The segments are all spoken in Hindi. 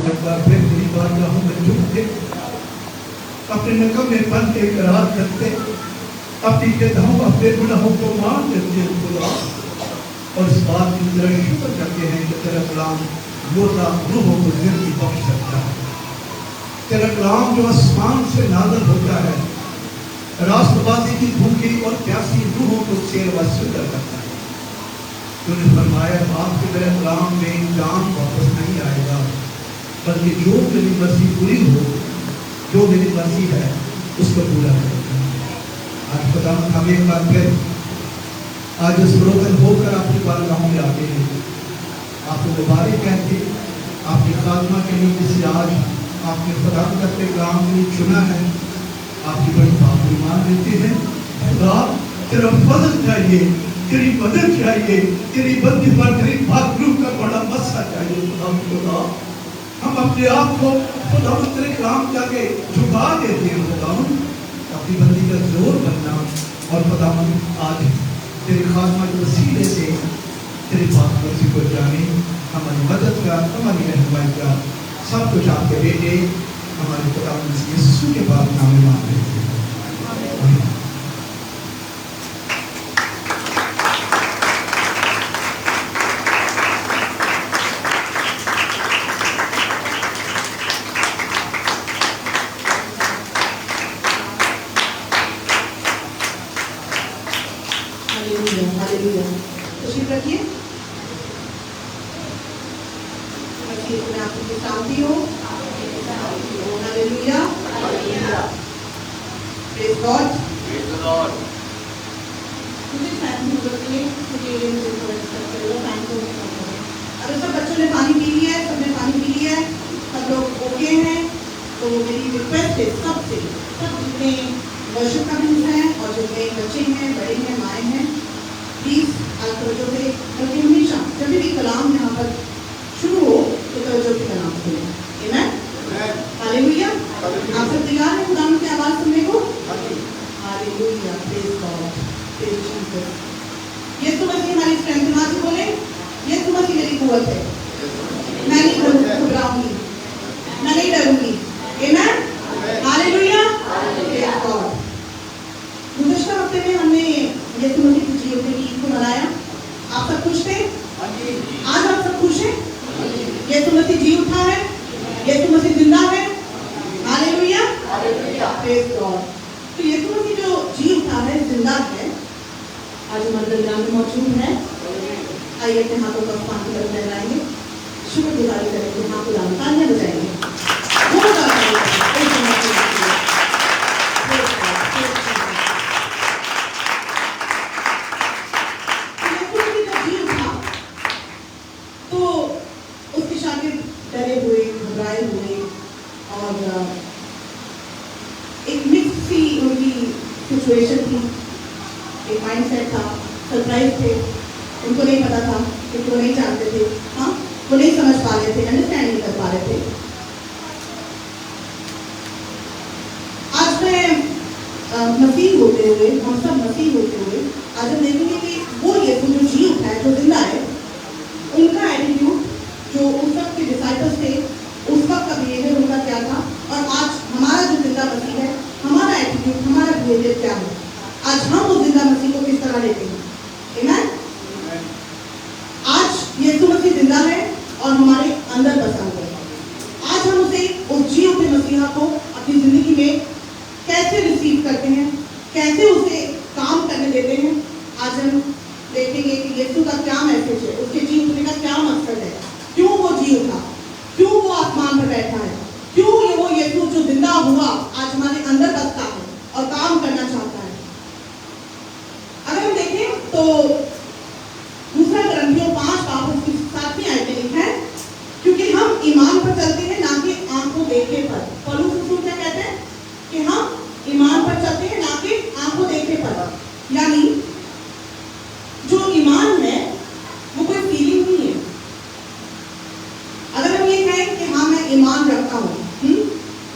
एक बार फिर तेरी बारगाहों में झुकते, अपने नकम्मेपन के इकरार करते, अपनी खताओं अपने गुनाहों को मान लेते हैं खुदा, और इस बात की तरह शुक्र करते हैं कि तेरा कलाम मुर्दा रूहों को जिंदगी बख्श सकता है। तेरा कलाम जो आसमान से नाज़िल होता है, रास्तबाजी की भूखी और प्यासी रूहों को सेर व सुंदर करता है। तूने फरमाया आपके मेरे कलाम में जान वापस नहीं आएगा, बल्कि जो मेरी मर्जी पूरी हो, जो मेरी मर्जी है उसको पूरा करेगा। आज खुदा हम एक बार फिर आज इस रोगन होकर आपकी बारगाहों में आते हैं, आपको मुबारक कहते, आपकी खात्मा के लिए किसी आज आपने खुदा करते कलाम के लिए चुना है, आपकी बड़ी बात मान लेते हैं। खुदा तेरा फजल चाहिए, तेरी मदद चाहिए, तेरी बंदी पर तेरी भागरू का बड़ा मस्सा चाहिए। खुदा हम अपने आप को खुदा तेरे कलाम के आगे झुका देते हैं। खुदा अपनी बंदी का जोर बनना, और खुदा आज तेरे खात्मा के वसीले से तेरी बात मर्जी को जाने, हमारी मदद का, हमारी रहनुमाई का सब कुछ आपके बेटे हमारे खुदा यीशु के बाद नाम में मांग लेते हैं।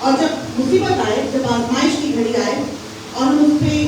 और जब मुसीबत आए, जब आजमाइश की घड़ी आए और हम उस पे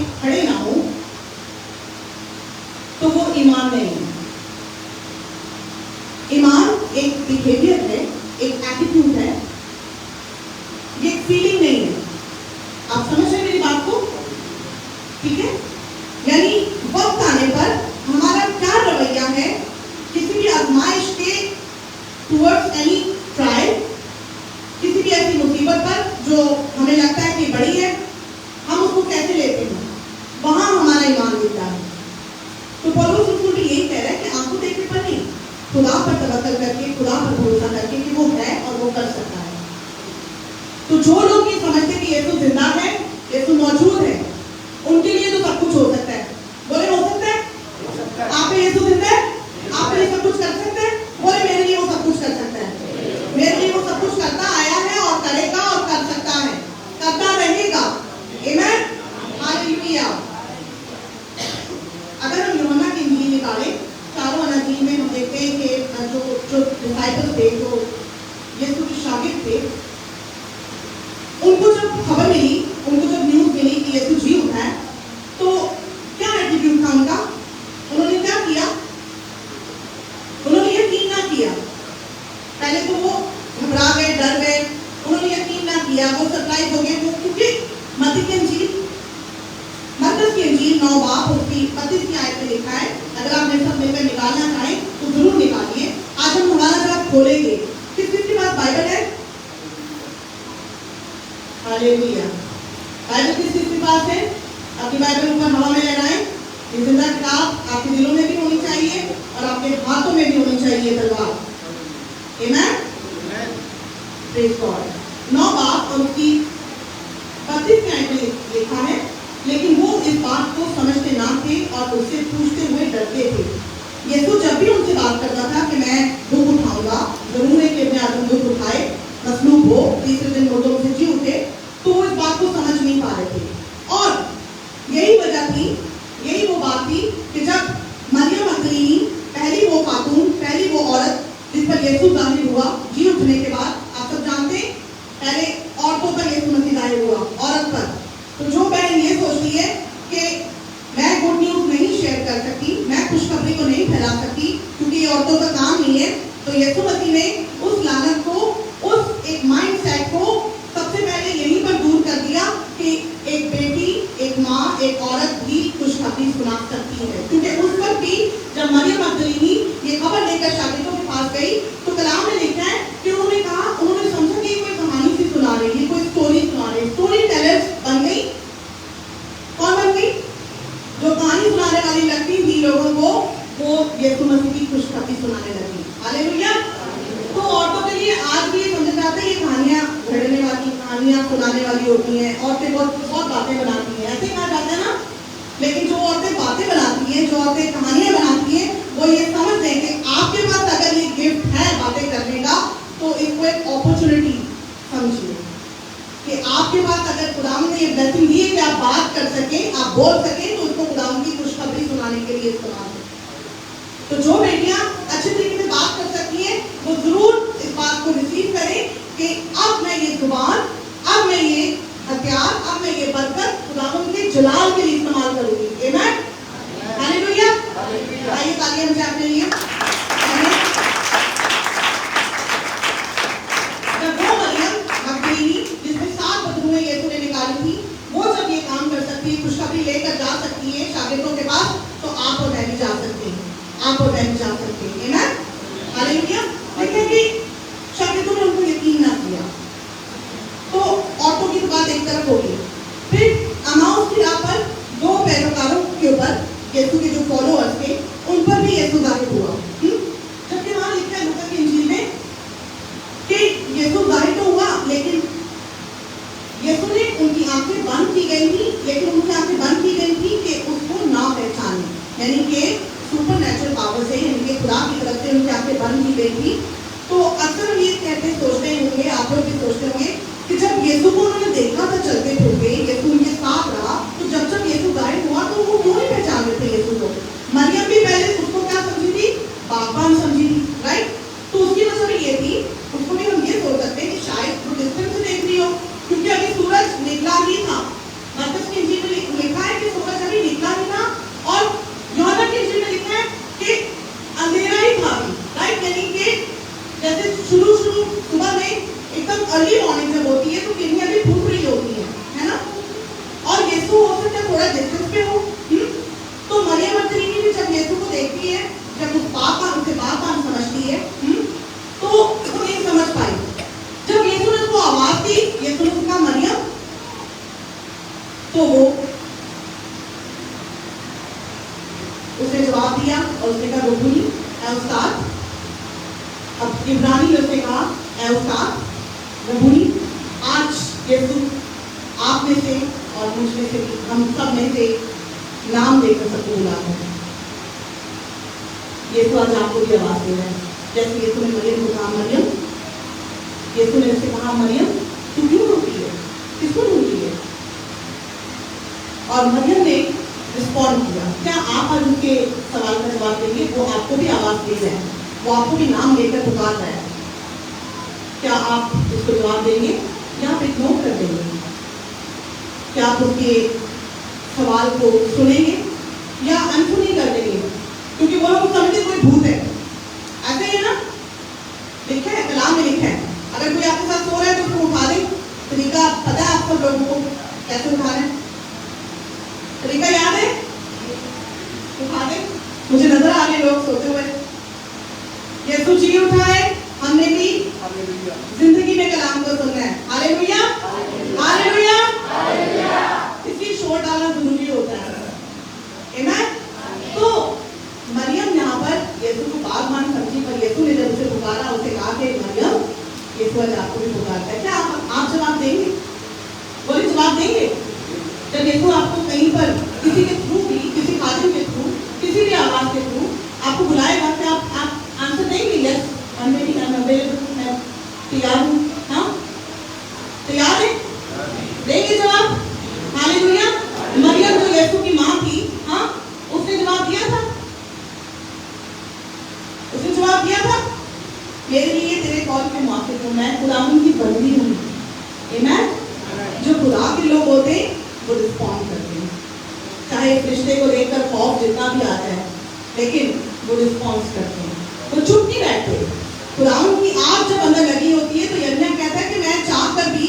थे, उनको जब खबर मिली, उनको जब न्यूज मिली कि यीशु जी उठा है, तो क्या एटीट्यूड था उनका? उन्होंने क्या किया? उन्होंने यकीन ना किया। पहले तो वो घबरा गए, डर गए, उन्होंने यकीन ना किया, वो सरप्राइज हो गए। वो क्योंकि मत्ती की इंजील, मरकुस की इंजील 9 बाब उसकी 25 की आयत में लिखा है। अगर आप मेरे साथ मिलकर निकालना चाहें तो जरूर निकालिए। आज हम हमारा जब खोलेंगे, किस किसके पास बाइबल है? हालेलुया। बाइबल किस किसके पास है? अपनी बाइबल ऊपर हवा में लहराएं। ये जिंदा किताब आपके दिलों में भी होनी चाहिए और आपके हाथों में भी होनी चाहिए तलवार। आमीन, प्रेज गॉड। 9 बाब और उसकी 25 की आयत में लिखा है, लेकिन वो इस बात को समझते ना थे और उससे पूछते हुए डरते थे। यीशु जब भी उनसे बात करता था कि मैं दुख उठाऊंगा, जरूर है कि अपने आदमी दुख उठाए, मसलूब हो, तीसरे दिन मुर्दों से जी उठे, तो वो इस बात को समझ नहीं पा रहे थे। और यही वजह थी, यही वो बात थी कि जब मरियम मगदलीनी, पहली वो खातून, पहली वो औरत जिस पर यीशु जाहिर हुआ जी उठने के बाद, आप सब जानते हैं पहले औरतों पर यीशु मसीह जाहिर हुआ, औरत पर। तो जो बहन ये सोचती है कि मैं गुड न्यूज नहीं शेयर कर सकती, मैं खुशखबरी को नहीं फैला सकती क्योंकि ये औरतों का काम नहीं है, तो यीशु मसीह ने उस लानत को, उस एक माइंड सेट को सबसे पहले यहीं पर दूर कर दिया कि एक बेटी, एक माँ, एक औरत भी खुशखबरी सुना सकती है। क्योंकि उस पर भी जब मरियम मगदलीनी ये खबर लेकर शागिर्दों के पास गई, तो कलाम में लिखा है कि उन्होंने कहा, उन्होंने समझा कि कोई कहानी सी सुना रही है, कोई स्टोरी सुना रही है। स्टोरी टेलर्स बन गई। कौन बन गई? जो कहानी सुनाने वाली लगती थी लोगों को, वो यीशु मसीह की खुशखबरी सुनाने लगी। हालेलुया। तो औरतों के लिए आज भी ये समझा जाता है ये कहानियां घड़ने वाली, कहानियां सुनाने वाली होती हैं। औरतें बहुत बातें बनाती हैं, ऐसे कहा जाता है ना। लेकिन जो औरतें बातें बनाती हैं, जो औरतें कहानियां बनाती हैं, वो ये समझ लें कि आपके पास अगर ये गिफ्ट है बातें करने का, तो इसको एक अपॉर्चुनिटी समझिए कि आपके पास अगर खुदाम ने ये ब्लेसिंग दी है कि आप बात कर सकें, आप बोल सकें, तो उसको खुदाम की खुशखबरी सुनाने के लिए इस्तेमाल करें। तो जो बेटियां अच्छे तरीके से बात कर सकती हैं, वो जरूर इस बात को रिसीव करें कि अब मैं ये जुबान, अब मैं ये हथियार, अब मैं ये बरकत खुदावंद के जलाल के लिए इस्तेमाल करूंगी। आमीन, हालेलुया। आइए तालियां बजा के लिए। जब वो मरियम मगदलीनी जिसमें 7 बदबूएं यीशु ने निकाली थी, वो जब ये काम कर सकती है, खुशखबरी लेकर जा सकती है शागिर्दों के पास, तो आप और मैं भी जा सकते हैं, आप और मैं भी जा सकते हैं। आमीन, हालेलुया। लेकिन कि शागिर्दों ने उनको यकीन ना किया, तो औरतों की बात एक तरफ होगी। फिर अमाउस की राह पर 2 पैरोकारों के ऊपर, यीशु के जो फॉलोअर्स थे, उन पर भी यीशु जाहिर हुआ। जबकि वहां लिखा है लूका की इंजील में कि यीशु जाहिर तो हुआ, लेकिन यीशु ने उनकी आंखें बंद की गई थी, लेकिन उनकी आंखें बंद की गई थी कि उसको ना पहचाने, यानी कि सुपर नेचुरल पावर से, यानी कि खुदा की तरफ से उनकी आंखें बंद की गई थी। तो अक्सर हम ये कहते सोचते होंगे, आप लोग भी सोचते होंगे कि जब यीशु को उन्होंने देखा था चलते फिरते, यीशु उनके साथ रहा, तो जब यीशु जाहिर हुआ तो वो क्यों नहीं पहचान रहे थे यीशु को? मरियम भी पहले उसको क्या समझी थी? बागबान समझी थी, राइट? तो उसकी वजह ये थी, उसको भी हम ये सोच सकते हैं कि शायद वो डिस्टेंस से देख रही हो, क्योंकि अभी सूरज निकला ही था। मरकुस की इंजील में लिखा है कि सूरज अभी निकला ही था, और यूहन्ना की इंजील में लिखा है कि अंधेरा ही था, राइट? यानी कि जैसे शुरू सुबह में एकदम अर्ली मॉर्निंग जब होती है तो किरणें अभी फूट रही होती है ना? और यीशु हो सकता है थोड़ा डिस्टेंस पे हो। तो मरियम मगदलीनी भी जब यीशु को देखती है, जब उस उसे बात समझती है, तो वो नहीं समझ पाई। जब यीशु ने उसको आवाज दी, यीशु ने कहा मरियम, तो वो उसने जवाब दिया और उसने कहा रब्बुनी, ऐ उस्ताद। अब इब्रानी में उसने कहा ऐ उस्ताद, रब्बुनी। आज यीशु आप में से और मुझ में से भी, हम सब में से नाम देकर सबको बुलाता है। यीशु आज आपको भी आवाज दे रहा है, जैसे यीशु ने मरियम को कहा मरियम, यीशु ने उससे कहा मरियम तू क्यों रोती है, किसको ढूंढती है? और मरियम ने रिस्पॉन्ड किया। क्या आप आज उनके सवाल का जवाब देंगे? वो आपको भी आवाज दे रहा है, वो आपको भी नाम लेकर पुकार रहा है। क्या आप उसको जवाब देंगे या आप इग्नोर कर देंगे? क्या आप उसके सवाल को सुनेंगे या अनसुनी कर देंगे? क्योंकि वो लोग समझते कोई भूत है, ऐसे ही है ना, लिखा है कलाम में लिखा है, अगर कोई आपके साथ सो रहा है तो उसको उठा दे। तरीका पता है आप सब लोगों को कैसे उठा रहे हैं? तरीका याद है? उठा दे। मुझे नजर आ रहे लोग सोते हुए। यीशु जी उठाए, हमने भी जिंदगी में कलाम को सुनना है। Hallelujah, hallelujah. इसलिए शोर डालना जरूरी होता है। आमीन। तो मरियम यहाँ पर यीशु को बागबान समझी, पर यीशु ने जब उसे पुकारा, उसे कहा कि मरियम, यीशु आज आपको भी पुकारता है। क्या आप जवाब देंगे? बोले जवाब देंगे? जब यीशु आपको कहीं पर किसी के थ्रू भी, किसी खादिम के थ्रू, किसी भी आवाज के थ्रू आपको बुलाएगा, क्या आप आंसर देंगे? यस, मैं तैयार हूँ। हाँ, तैयार है? देंगे जवाब? हालेलुया। मरियम जो यीशु की माँ थी, हाँ, उसने जवाब दिया था। उसने जवाब दिया था, मेरे लिए तेरे कॉल पे मुआफिक हूँ, मैं खुदावंद की बंदी हूँ। आमीन। जो खुदा के लोग होते हैं वो रिस्पॉन्ड करते हैं, चाहे इस रिश्ते को लेकर खौफ जितना भी आता है, लेकिन वो रिस्पॉन्स करते हैं, वो चुप नहीं बैठते। खुदावंद की आग जब अंदर लगी होती है तो यर्मिया कहता है कि मैं चाह कर भी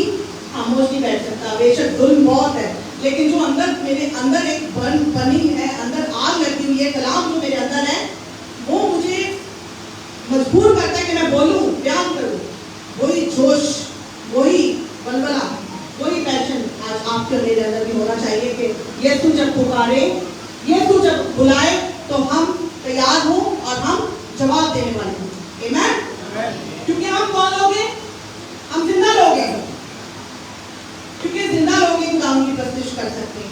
खामोश नहीं बैठ सकता, बेशक जुल्म बहुत है, लेकिन जो अंदर मेरे अंदर एक बर्निंग है, अंदर आग लगी हुई है, कलाम जो मेरे अंदर है, वो मुझे मजबूर करता है कि मैं बोलूं, बयान करूं। वही जोश, वही बलबला, वही पैशन आज आपके मेरे अंदर भी होना चाहिए कि यीशु जब पुकारे, यीशु जब बुलाए तो हम तैयार हों और हम जवाब देने वाले हों। आमीन। क्योंकि हम कौन लोग हैं? हम जिंदा लोग हैं, क्योंकि जिंदा लोग ही खुदावंद की प्रस्तुति कर सकते हैं।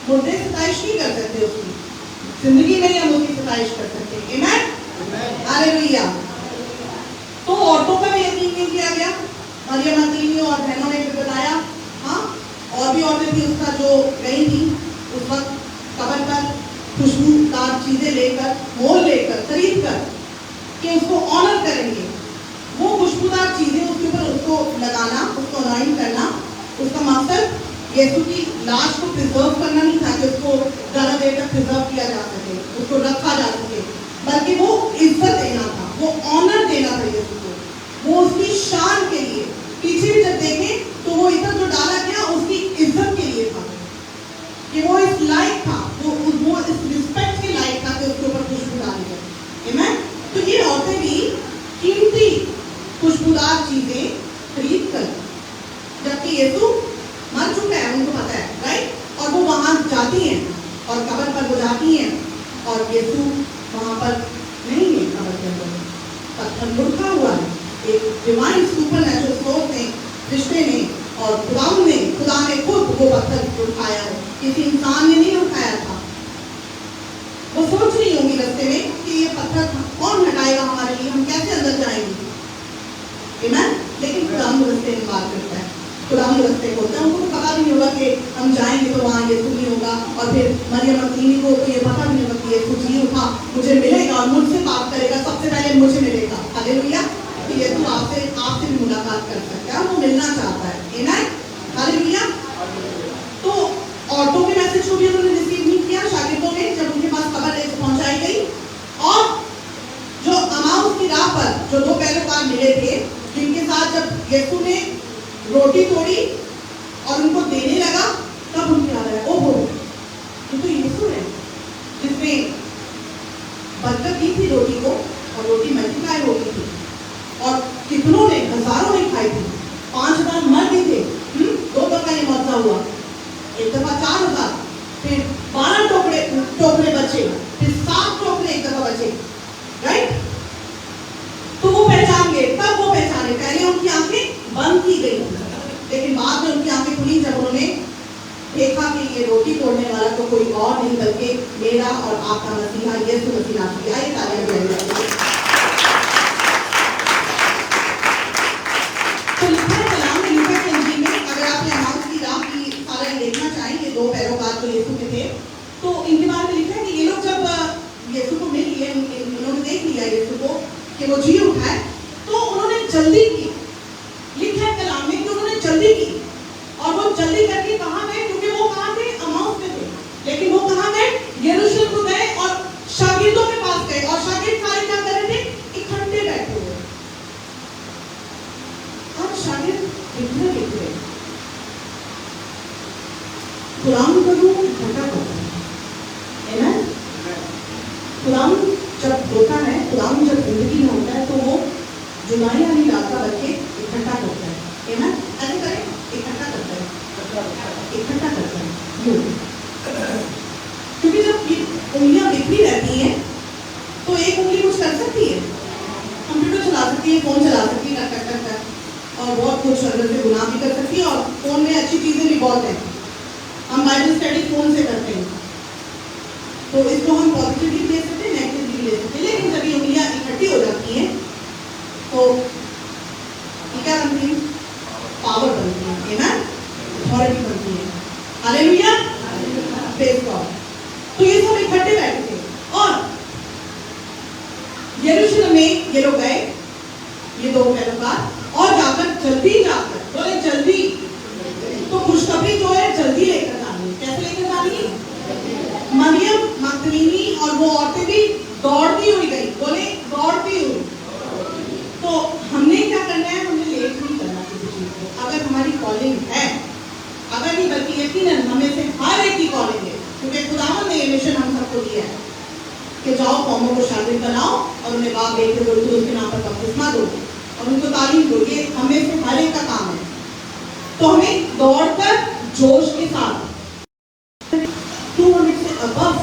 मुर्दे सताइश नहीं कर सकते उसकी, जिंदगी में ही हम उसकी सताइश कर सकते हैं। आमीन, हालेलुया। तो औरतों का भी यकीन नहीं किया गया, मरियम अतीनी और बहनों ने भी बताया। हाँ, और भी औरतें थी उसका जो गई थी उस वक्त कब्र पर खुशबूदार चीजें लेकर, मोल लेकर, खरीद कर कि उसको ऑनर करेंगे। वो खुशबूदार चीजें उसके ऊपर उसको लगाना, उसको अनाइन करना, उसका मकसद यीशु की लाश को प्रिजर्व करना नहीं था कि उसको ज़्यादा देर तक प्रिजर्व किया जा सके, उसको रखा जा सके, बल्कि वो इज्जत देना था, वो ऑनर देना था यीशु को, वो उसकी शान के लिए। पीछे भी जब देखें तो वो इज्जत जो डाला गया उसकी इज्जत के लिए था, कि वो इस लायक था, वो इस रिस्पेक्ट के लायक था कि उसके ऊपर खुशबू डाली जाए। आमीन। तो ये औरतें भी कीमती खुशबूदार चीजें खरीद कर, जबकि यीशु मर चुका है, उनको पता है, राइट, और वो वहां जाती हैं और कब्र पर वो जाती हैं और यीशु वहां पर नहीं है, कब्र के अंदर पत्थर लुढ़का हुआ है। एक डिवाइन सुपरनैचुरल सोर्स ने, रिश्ते ने और खुदा ने खुद वो पत्थर उठाया है, किसी इंसान ने नहीं उठाया था। वो सोच रही होंगी रास्ते में कि ये पत्थर कौन हटाएगा हमारे लिए, हम कैसे अंदर जाएंगे। आमीन। लेकिन खुदा रास्ते में बात करता है, खुदा रास्ते को होता है। उनको तो पता भी नहीं होगा कि हम जाएंगे तो वहाँ यीशु नहीं होगा, और फिर मरियम अतीनी को तो ये पता भी नहीं होगा कि यीशु जी उठा, मुझे मिलेगा और मुझसे बात करेगा, सबसे पहले मुझे मिलेगा। हालेलुया। तो यीशु आपसे भी मुलाकात कर सकता है, वो मिलना चाहता है। आमीन, हालेलुया। तो औरतों के मैसेज को भी उन्होंने रिसीव नहीं किया, शागिर्दों ने, जब उनके पास खबर पहुंचाई गई। और जो अमाउस की राह पर जो दो पैरोकार मिले थे, जिनके साथ जब यीशु ने रोटी तोड़ी और उनको देने लगा, तब उनके याद आया, ओहो, ये तो यीशु है जिसने बरकत दी थी रोटी को, और रोटी मल्टीप्लाई हो गई थी, और कितनों ने, हजारों ने खाई थी, 5000 मर गए थे। 2 दफा ये मौका हुआ, एक दफा 4000, फिर 12 टोकरे बचे, फिर 7 टोकरे एक दफा बचे, राइट। तो वो पहचान गए, तब वो पहचाने। पहले उनकी आंखें बंद की गई, लेकिन बाद में उनकी आंखें खुली जब उन्होंने देखा कि ये रोटी तोड़ने वाला तो कोई और नहीं बल्कि मेरा और आपका मसीहा यीशु मसीह नासरी। आइए तालियां बजाइए। तो लिखा है कलाम में, लूका की इंजील में, अगर आप अमाउस की राह की सारा देखना चाहें, ये 2 पैरोकार जो यीशु के थे, तो इनके बारे में लिखा है कि ये लोग जब यीशु को मिल लिए, उन्होंने देख लिया यीशु को कि वो जी उठा है, तो उन्होंने जल्दी की जल्दी की, और वो जल्दी करके कहाँ गए, क्योंकि वो कहाँ थे, अमाउस में थे, लेकिन वो कहाँ गए, यरूशलेम को गए और शागिर्दों के पास गए, और शागिर्द सारे क्या कर रहे थे, इकट्ठे बैठे हुए। आज शागिर्द बिखरे बिखरे, खुदाम करूं घटा करता है ना, खुदाम जब होता है, खुदाम जब जिंदगी में होता है तो वो जुलाई वाली रात का बच्चे इकट्ठा करता है ना, ऐसे करें, इकट्ठा करता है, इकट्ठा करता है, क्योंकि जब ये उंगलियां बिखरी रहती हैं तो एक उंगली कुछ कर सकती है, कंप्यूटर चला सकती है, फोन चला सकती है, कर कर कर, और बहुत कुछ अंदर से गुनाह भी कर सकती है, और फोन में अच्छी चीजें भी बहुत हैं, हम बाइबल स्टडी फोन से करते हैं, तो इसको हम पॉजिटिवली ले सकते हैं, नेगेटिवली ले सकते हैं, लेकिन जब ये उंगलियां इकट्ठी हो जाती हैं तो ये क्या बनती है, पावर बनती है, आमेन, अथॉरिटी बनती है, हालेलुया, प्रेज गॉड। तो ये सब इकट्ठे बैठे थे, और यरूशलेम में ये लोग गए, ये दो पैरोकार, और जाकर जल्दी जाकर, बोले जल्दी, तो खुशखबरी जो है जल्दी लेकर जानी, कैसे लेकर जानी, मरियम मगदलीनी और वो औरतें भी दौड़ती हुई गई, बोले दौड़ती हुई। तो हमने क्या करना है, हमने लेट नहीं करना किसी चीज को, अगर हमारी कॉलिंग है, अगर नहीं बल्कि यकीनन हमें से हर एक की कॉलिंग है, क्योंकि खुदावंद ने ये मिशन हम सबको दिया है कि जाओ कौमों को शागिर्द बनाओ और उन्हें बाप बेटे बोलते उसके नाम पर बपतिस्मा दो और उनको तालीम दो, ये हमें से हर एक का काम है। तो हमें दौड़कर जोश के साथ 200 से अबव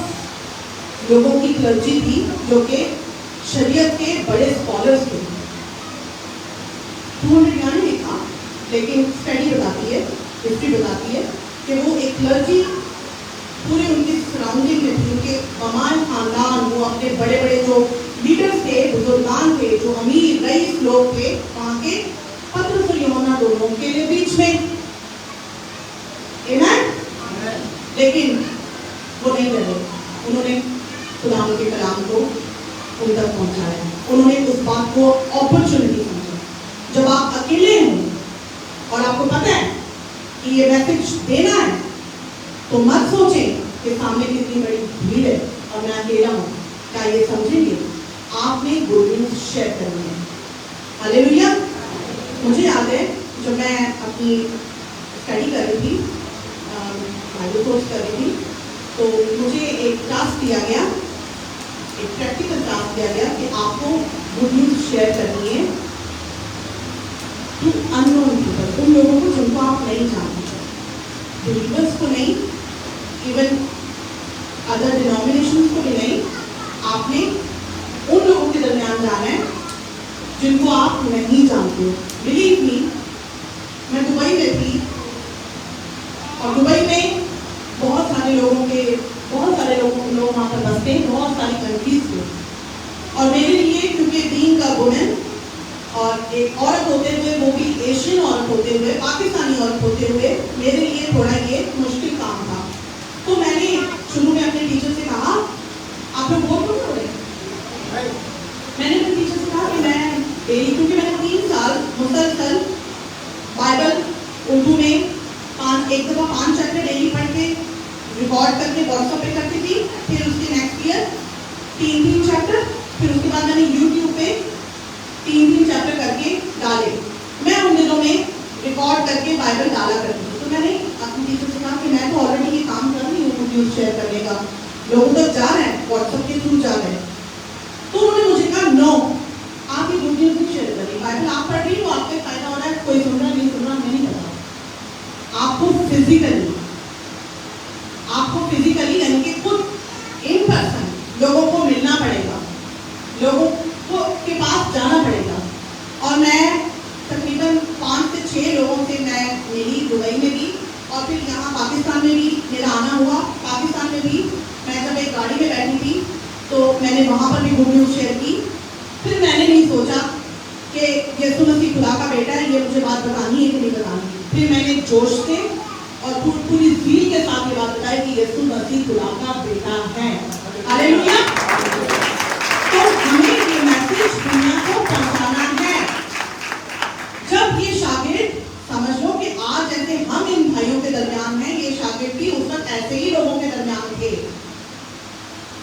लोगों की क्लर्जी थी जो कि शरीयत के बड़े स्कॉलर्स थे, 200 यानी लिखा, लेकिन स्टडी बताती है, हिस्ट्री बताती है कि वो एक क्लर्जी पूरे उनके सराउंडिंग में थी, उनके कमाल खानदान, वो अपने बड़े बड़े जो लीडर्स थे, बुजुर्गान थे, जो अमीर रईस लोग थे, वहाँ के पतरस और यूहन्ना दोनों के लिए बीच में, लेकिन वो नहीं करे, उन्होंने खुदा के कलाम को उन तक पहुंचाया, उन्होंने उस बात को अपॉर्चुनिटी समझा। जब आप अकेले हो और आपको पता है कि ये मैसेज देना है, तो मत सोचें कि सामने कितनी बड़ी भीड़ है और मैं अकेला हूँ, क्या ये समझेंगे, आपने गुड न्यूज़ शेयर करनी है, हालेलुया। मुझे याद है जब मैं अपनी स्टडी कर रही थी, बाइबल कोर्स कर रही थी, तो मुझे एक टास्क दिया गया, एक प्रैक्टिकल टास्क दिया गया कि आपको गुड न्यूज़ शेयर करनी है टू अननोन पीपल, उन लोगों को जिनको आप नहीं जानते, बिलीवर्स को नहीं, इवन अदर डिनोमिनेशंस को भी नहीं, आपने उन लोगों के दरमियान जाना है जिनको आप नहीं जानते हो। बिलीव मी, मैं दुबई में थी और दुबई में बहुत सारे लोग वहाँ पर बसते हैं, बहुत सारी कंट्रीज में, और मेरे लिए क्योंकि बीइंग अ वुमेन और एक औरत होते हुए, वो भी एशियन औरत होते हुए, पाकिस्तानी औरत होते हुए, मेरे लिए थोड़ा ये मुश्किल काम था। तो मैंने शुरू में अपने टीचर से कहा, आप लोग बोर क्यों हो रहे, मैंने अपने टीचर से कहा कि मैं डेली, क्योंकि मैंने 3 साल मुसलसल बाइबल उर्दू में एक दफ़ा 5 चैप्टर डेली पढ़ के रिकॉर्ड करके व्हाट्सएप पे करती थी, फिर उसके नेक्स्ट ईयर 3 चैप्टर, फिर उसके बाद मैंने यूट्यूब पे 3 चैप्टर करके डाले। मैं उन दिनों में रिकॉर्ड करके बाइबल डाला करती थी। तो मैंने अपनी टीचर से कहा कि मैं तो ऑलरेडी ये काम कर रही हूँ न्यूज़ शेयर करने का, लोगों तक जा रहा है, व्हाट्सएप के थ्रू जा रहा है। तो उन्होंने मुझे कहा नो, आप ये गुड न्यूज़ नहीं शेयर करिए, बाइबल आप पढ़ रही हो, आपके फायदा हो रहा है, कोई सुन रहा नहीं सुन रहा हमें नहीं पता, आपको फिजिकली यानी कि खुद इन पर्सन लोगों को मिलना पड़ेगा, लोगों को के पास जाना पड़ेगा। और मैं तकरीबन 5 से 6 लोगों से मैं मिली दुबई में भी, और फिर यहाँ पाकिस्तान में भी मेरा आना हुआ। पाकिस्तान में भी मैं जब एक गाड़ी में बैठी थी तो मैंने वहाँ पर भी गुड न्यूज़ शेयर की। फिर मैंने नहीं सोचा कि यीशु मसीह खुदा का बेटा है, ये मुझे बात बतानी है कि नहीं बतानी। फिर मैंने जोश से और पूरी ज़ील के साथ ये बात बताई कि यीशु मसीह खुदा का बेटा है, हालेलुया। तो हमें ये मैसेज दुनिया को पहुंचाना है। जब ये शागिर्द समझ लो कि आज दरमियान है, ये शागिर्द भी उस वक्त ऐसे ही लोगों के दरमियान थे।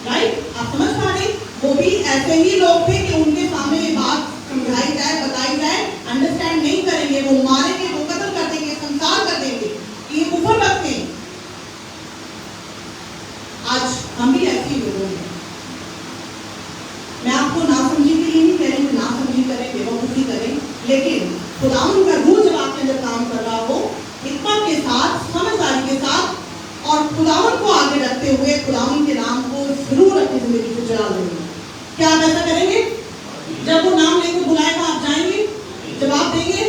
राइट, आप समझ पा रहे? वो भी ऐसे ही लोग थे कि उनके सामने ये बात समझाई जाए, बताई जाए, अंडरस्टैंड नहीं करेंगे, वो मारेंगे, वो कत्ल कर देंगे, संसार कर देंगे, ये कुफर रखते हैं। आज हम भी ऐसे ही लोग हैं। मैं आपको ना समझी के लिए नहीं कह रही कि ना समझी करें, बेवकूफी करें, लेकिन खुदावन का रूह जब आपके अंदर काम कर रहा हो, हिकमत के साथ, समझदारी के साथ और खुदावन को आगे रखते हुए खुदावन के नाम को जरूर अपनी जिंदगी से चला लेंगे। क्या आप ऐसा करेंगे? जब वो नाम लेकर बुलाएगा आप जाएंगे, जवाब देंगे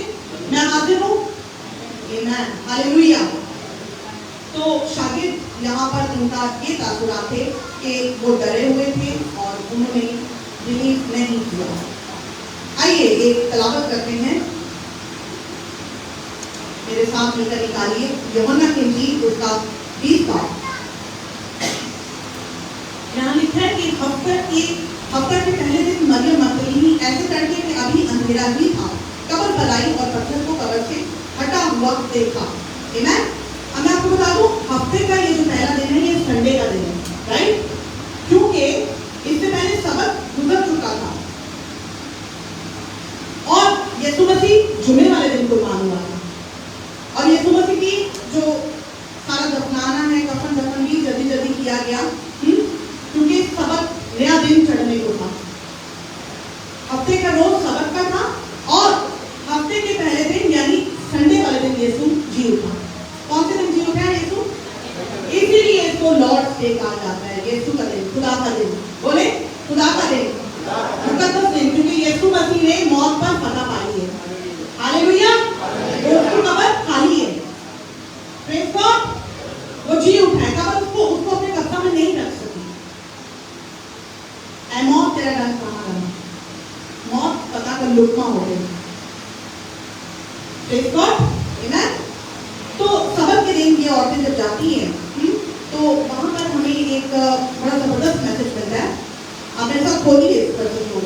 मैं हाजिर हूँ। आमीन, हालेलुया। तो शागिर्द यहाँ पर उनका ये तासुरात थे कि वो डरे हुए थे और उन्होंने बिलीव नहीं किया। आइए एक तलावत करते हैं, मेरे साथ मिलकर निकालिए यूहन्ना की इंजील उसका 20 बाब। यहाँ लिखा है कि हफ्ते के पहले दिन मरियम मगदलीनी ऐसे तड़के में अभी अंधेरा ही था, कब्र पर आई और पत्थर को कब्र से हटा हुआ देखा। आमीन। अब मैं आपको बता दूं, हफ्ते का ये जो पहला दिन है ये संडे का दिन है, राइट? क्योंकि इससे पहले सबक गुजर चुका था और यीशु मसीह जुमे वाले दिन कुर्बान हुआ था और यीशु मसीह की जो सारा दफनाना है, कफन दफन भी जल्दी जल्दी किया गया, क्योंकि सबक नया दिन चढ़ने को था। हफ्ते का रोज सबक का था और हफ्ते के पहले दिन यानी संडे वाले दिन यीशु जी उठा। कौन से दिन जी उठा है यीशु? इसीलिए इसको लॉर्ड्स डे कहा जाता है, यीशु का दिन, खुदा का दिन। बोले खुदा का दिन, मुकद्दस दिन, क्योंकि यीशु मसीह ने मौत पर फतह पाई है। हालेलुया। उसकी कब्र खाली है, प्रेज़ गॉड। वो जी उठा है, कब्र उसको अपने कब्र में नहीं रख सकी। ऐ मौत तेरा डंक कहाँ रहा? मौत पता कर लुकमा हो गई। प्रेज़ गॉड, आमीन। तो सबक के दिन ये औरतें जब जाती हैं तो वहां पर हमें एक बड़ा जबरदस्त मैसेज मिलता है। आप मेरे साथ खोलिए इस वर्ष को।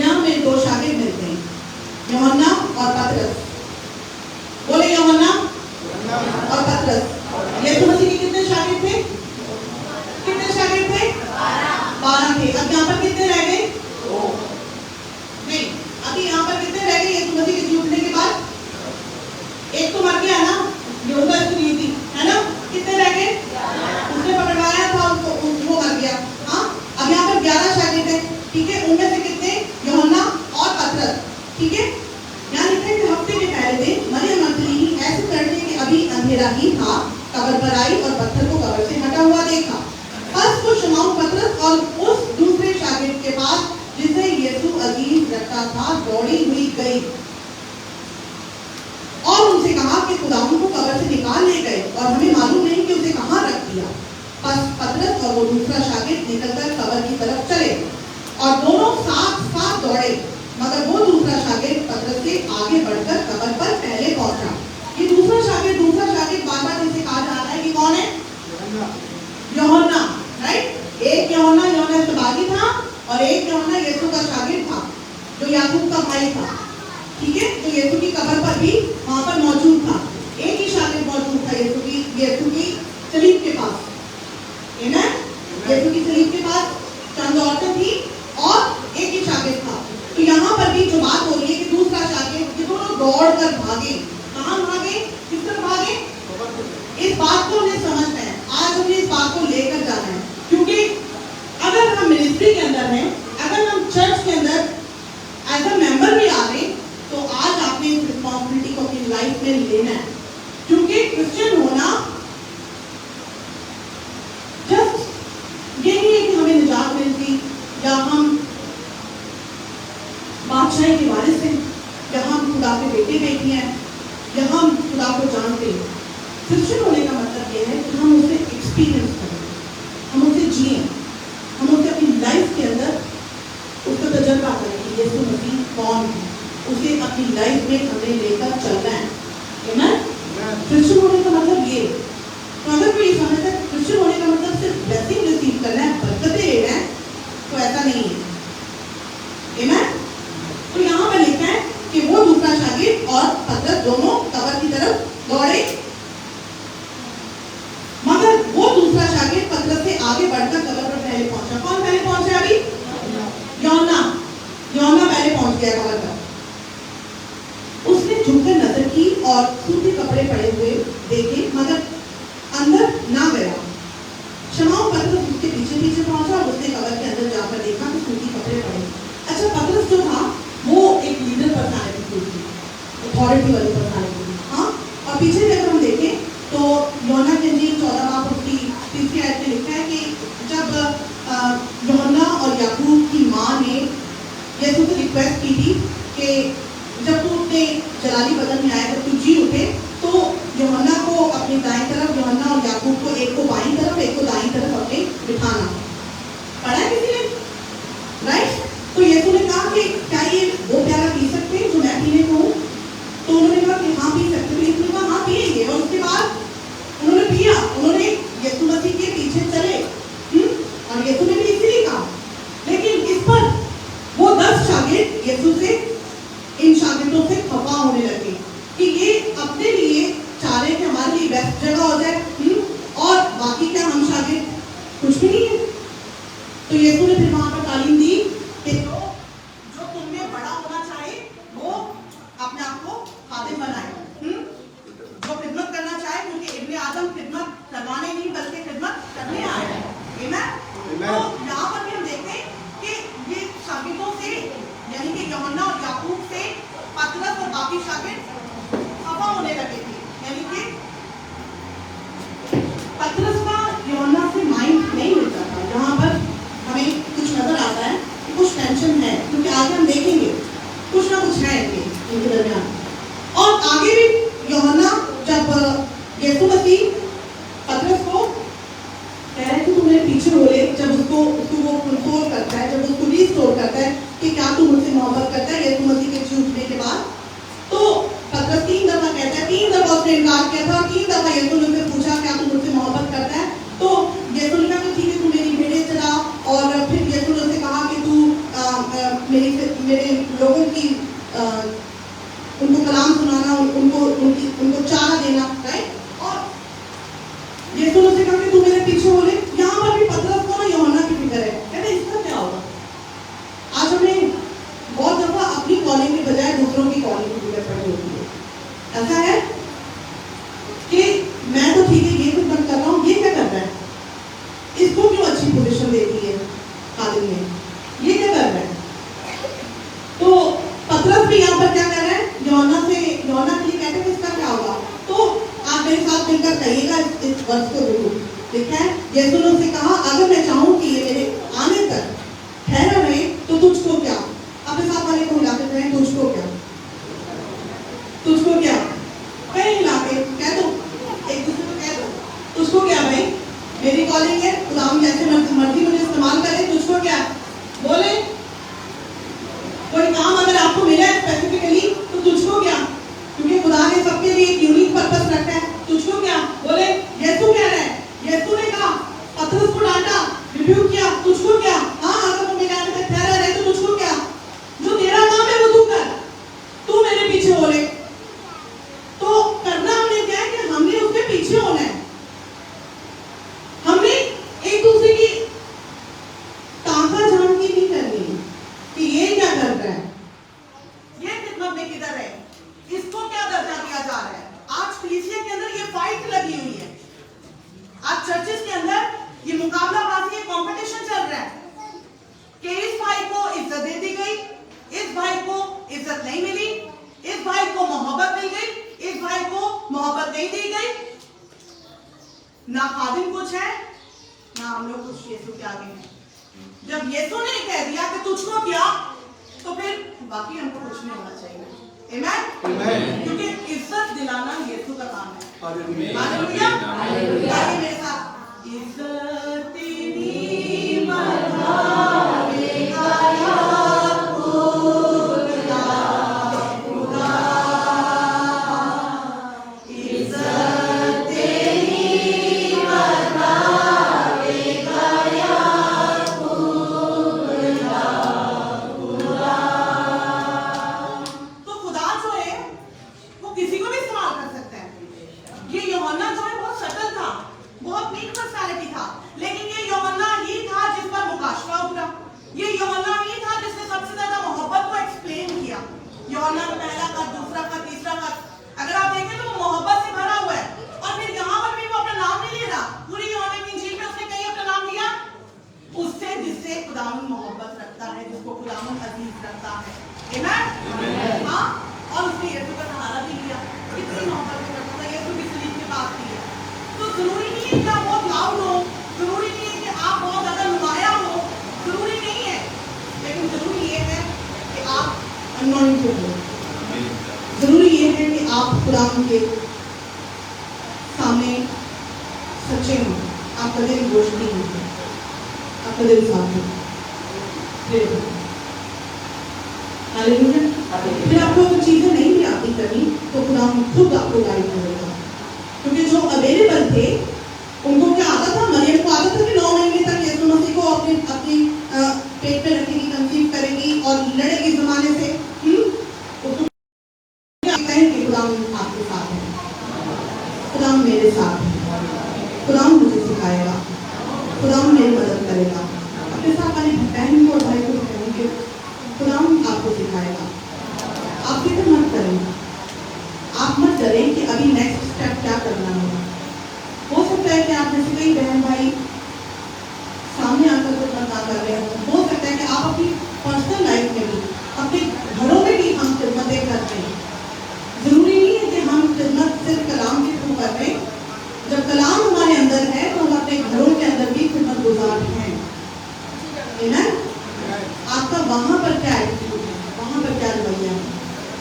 यहाँ हमें दो शागिर्द मिलते हैं, यूहन्ना और पतरस। बोले यूहन्ना और पतरस। यीशु मसीह के कितने शागिर्द थे? कितने शागिर्द थे? 12 थे। अब यहाँ पर कितने रह गए? नहीं, अभी यहाँ पर कितने रह गए यीशु मसीह के जी उठने के बाद? एक तो मर गया ना, यहूदा इस्करियोती, है ना? कितने रह गए? उसने पकड़वाया था उसको, वो मर गया। हाँ, अब यहाँ पर 11 शागिर्द हैं, ठीक है? उनमें से कितने? यूहन्ना और पतरस, ठीक है? यहाँ लिखा है कि हफ्ते के पहले दिन मरियम मगदलीनी ऐसे तड़के के अभी अंधेरा ही था, कब्र पर आई और पत्थर को कब्र से हटा हुआ देखा। बस वो शमौन पतरस और उस दूसरे शागिर्द के पास जिसे यीशु अजीज रखता था दौड़ी हुई गई और उनसे कहा कि खुदावन को कब्र से निकाल ले गए और हमें मालूम नहीं कि उसे कहाँ रख दिया। बस पतरस और वो दूसरा शागिर्द निकलकर कब्र की तरफ चले और दोनों साथ साथ दौड़े, मगर वो दूसरा शागिर्द पतरस से आगे बढ़कर कब्र पर पहले पहुंचा। ये दूसरा शागिर्द बार-बार इनसे कहा जा रहा है कि कौन है? यूहन्ना, राइट? एक यूहन्ना शबागी था और एक यूहन्ना यीशु का शागिर्द था जो याकूब का भाई था, ठीक है? तो यीशु की कब्र पर भी वहां पर मौजूद था। एक ही शागिर्द मौजूद था यीशु की सलीब के पास, आमीन। यीशु की सलीब के पास चंद औरतें थी और एक ही शागिर्द था। तो यहाँ पर भी जो बात हो रही है कि दूसरा शागिर्द, ये दोनों दौड़ कर भागे। कहाँ भागे? किस तरफ भागे? इस बात को हमें समझना है। आज हमें इस बात को लेकर जाना है, क्योंकि अगर हम मिनिस्ट्री के अंदर हैं, अगर हम चर्च के अंदर एज अ मेंबर भी आ रहे, तो आज आपने इस रिस्पॉन्सिबिलिटी को अपनी लाइफ में लेना है, क्योंकि क्रिश्चियन होना जस्ट ये नहीं है कि हमें निजात मिलती या हम बादशाही के वारिस हैं या हम खुदा के बेटे बेटी हैं या हम खुदा को जानते हैं। क्रिश्चियन होने का मतलब यह है कि हम उसे एक्सपीरियंस करें, हम उसे जिए, हम उसे अपनी लाइफ के अंदर उसका तजर्बा करें कि यीशु मसीह कौन है, उसे अपनी लाइफ में हमें लेकर चलना है। आमीन। क्रिश्चियन होने का मतलब ये। तो अगर कोई समझता है क्रिश्चियन होने का मतलब सिर्फ ब्लेसिंग रिसीव करना है, बरकतें लेना है, तो ऐसा नहीं है। आमीन। तो यहाँ पर लिखा है कि वो दूसरा शागिर्द और पतरस दोनों कब्र की तरफ दौड़े झुककर नजर की और सूती कपड़े पड़े हुए देखे, मगर अंदर ना गया। शमौन पतरस उसके पीछे पीछे पहुंचा और उसने कब्र के अंदर जाकर देखा कि सूती कपड़े पड़े। अच्छा, पतरस जो था वो एक लीडर पर्सनालिटी थी, अथॉरिटी वाली पर्सनालिटी थी। हाँ, और पीछे अगर हम देखें तो यूहन्ना की इंजील 14 बाब उसकी 30वीं आयत में लिखा है कि जब यूहन्ना और याकूब की माँ ने यीशु से रिक्वेस्ट की थी कि जब तू अपने जलाली बदन में आए, जब तू जी उठे, तो यूहन्ना को अपनी दाईं तरफ, यूहन्ना और याकूब को एक को बाईं तरफ, एक को दाईं तरफ अपने बिठाना। पढ़ा है किसी ने? राइट? तो यीशु ने कहा कि क्या ये वो प्याला पी सकते हैं जो मैं पीने को हूँ? तो उन्होंने कहा कि हाँ पी सकते हैं। यीशु ने कहा हाँ पिएंगे, और उसके बाद उन्होंने पिया। उन्होंने यीशु मसीह के पीछे चले, और यीशु ने भी इसीलिए कहा। लेकिन इस पर वो 10 शागिर्द यीशु से, इन शागिर्दों से खफा होने लगे कि ये अपने लिए चाह रहे कि हमारे लिए बेस्ट जगह हो जाए, और बाकी क्या हम शागिर्द कुछ भी नहीं है। तो यीशु ने फिर वहां पर तालीम दी कि जो तुम में बड़ा होना चाहे वो अपने आप को खादिम बनाए, जो खिदमत करना चाहे, क्योंकि इब्ने आदम खिदमत करवाने नहीं बल्कि खिदमत करने आया है। तो यहाँ पर भी हम देखते हैं कि ये शागिर्दों से, यानी कि यूहन्ना और याकूब से पतरस और बाकी शागिर्द खफा होने लगे थे। यानी कि पतरस का यूहन्ना से माइंड नहीं मिलता था। जहाँ पर हमें कुछ नजर आता है कि कुछ टेंशन है, क्योंकि आगे हम देखेंगे कुछ ना कुछ है इनके दरमियान। और आगे भी यूहन्ना जब यीशु मसीह पतरस को कह रहे थे तू मेरे पीछे हो ले, जब उसको वो कंट्रोल करता है, जब उसको रिस्टोर करता है कि क्या तू मुझसे मोहब्बत करता है, यीशु मसीह के छूटने के बाद, तो पतरस 3 दफा कहता है, 3 दफा उसने इनकार किया था, 3 दफा यीशु ने उससे पूछा क्या तू मुझसे मोहब्बत करता है? तो यीशु ने कहा ठीक है तू मेरी भेड़ें चरा, और फिर यीशु ने उससे कहा कि तू मेरे लोगों की उनको कलाम सुनाना, उनको चारा देना, राइट? और यीशु ने उससे कहा कि तू मेरे पीछे हो ले। यहाँ पर भी पतरस को ना यूहन्ना की फिक्र है, कहते इसका क्या होगा? आज हमें बहुत दफा अपनी कॉलिंग की बजाय दूसरों की कॉलिंग की फिक्र पड़ी होती है। ऐसा है कि मैं तो ठीक है ये खिदमत कर रहा हूँ, ये क्या कर रहा है, इसको क्यों अच्छी पोजीशन दे दी है खादिम ने, ये क्या कर रहा है? तो पतरस भी यहाँ पर क्या कर रहा है, यूहन्ना के लिए कहते हैं इसका क्या होगा? तो आप मेरे साथ मिलकर कहिएगा इस वर्ष को जरूर। ठीक है, यीशु ने उससे कहा अगर मैं चाहूँ कि ये मेरे आने तक ठहरा रहे तो तुझको क्या? अपने साथ वाले को मिलाकर कहें तुझको क्या? तुझको क्या? कहीं हिला के कह दो, एक दूसरे को कह दो तुझको क्या भाई, मेरी कॉलिंग है, खुदा जैसे मर्जी मुझे इस्तेमाल करे, तुझको क्या? बोले कोई काम अगर आपको मिला है स्पेसिफिकली तो तुझको क्या? क्योंकि खुदा ने सबके लिए एक यूनिक पर्पस रखा है, तुझको क्या? बोले यीशु कह रहा है, यीशु ने कहा पतरस को डांटा, रिब्यूक किया, तुझको क्या? हाँ अगर तुम मेरे आने तक ठहरा रहे तो तुझको क्या? जो तेरा काम है वो तू कर, तू मेरे पीछे हो ले। तो करना हमने क्या है कि हमने उसके पीछे होना है, हमने एक दूसरे की ताका झांकी नहीं करनी कि ये क्या कर रहा है, ये खिदमत में किधर है, इसको क्या दर्जा दिया जा रहा है। आज कलीसिया के अंदर ये फाइट लगी हुई है, आज चर्चेस के अंदर ये मुकाबलाबाजी, ये कंपटीशन चल रहा है कि इस भाई को इज्जत दे दी गई, इस भाई को इज्जत नहीं मिली, इस भाई को मोहब्बत मिल गई, इस भाई को मोहब्बत नहीं दी गई। ना खादिम कुछ है ना हम लोग कुछ यीशु के आगे हैं। जब यीशु ने कह दिया कि तुझको क्या, तो फिर बाकी हमको कुछ नहीं होना चाहिए। आमीन। क्योंकि इज्जत दिलाना यीशु का काम है। हालेलुया। हालेलुया। मेरे साथ इज्जत तेरी बढ़ावेगा याकूब का खुदा, इज्जत तेरी बढ़ावेगा याकूब का खुदा। तो खुदा जो है वो किसी को भी इस्तेमाल कर सकता है। ये यूहन्ना जो है बहुत सटल था, बहुत नीक पर्सनालिटी था, लेकिन ये यूहन्ना ही था जिस पर मुकाशवा उतरा, ये यूहन्ना ही था जिसने सबसे ज्यादा मोहब्बत को एक्सप्लेन किया। यूहन्ना का पहला खत, दूसरा खत, तीसरा आप खुदा के सामने सच्चे हो, आपका दिल गोश्त नहीं है, आपका दिल साफ है, फिर आपको वो चीजें नहीं भी आती करनी तो खुदा खुद आपको गाइड करेगा। क्योंकि जो अवेलेबल थे उनको क्या आता था, मरियम को आता था कि 9 महीने तक यीशु मसीह को अपनी अपनी पेट में रखेगी, कंसीव करेगी और लड़ेगी जमाने से। उसको कहें कि खुदा आपके साथ है, खुदा मेरे साथ है, खुदा मुझे सिखाएगा, खुदा मेरी मदद करेगा। अपने साथ वाली बहन को और भाई को कहेंगे खुदा आपको सिखाएगा। आप फिक्र मत करें, आप मत डरें कि अभी नेक्स्ट स्टेप क्या करना है। हो सकता है कि आप में से कई बहन भाई सामने आकर कुछ ना कर रहे हो सकता है कि आप अपनी पर्सनल लाइफ में भी, अपने घरों में भी हम खिदमतें करते हैं। जरूरी नहीं है कि हम खिदमत सिर्फ कलाम के थ्रू कर रहे हैं। जब कलाम हमारे अंदर है तो हम अपने घरों के अंदर भी खिदमत गुजार हैं। आपका वहां पर क्या एटीट्यूड है, वहां पर क्या रवैया है।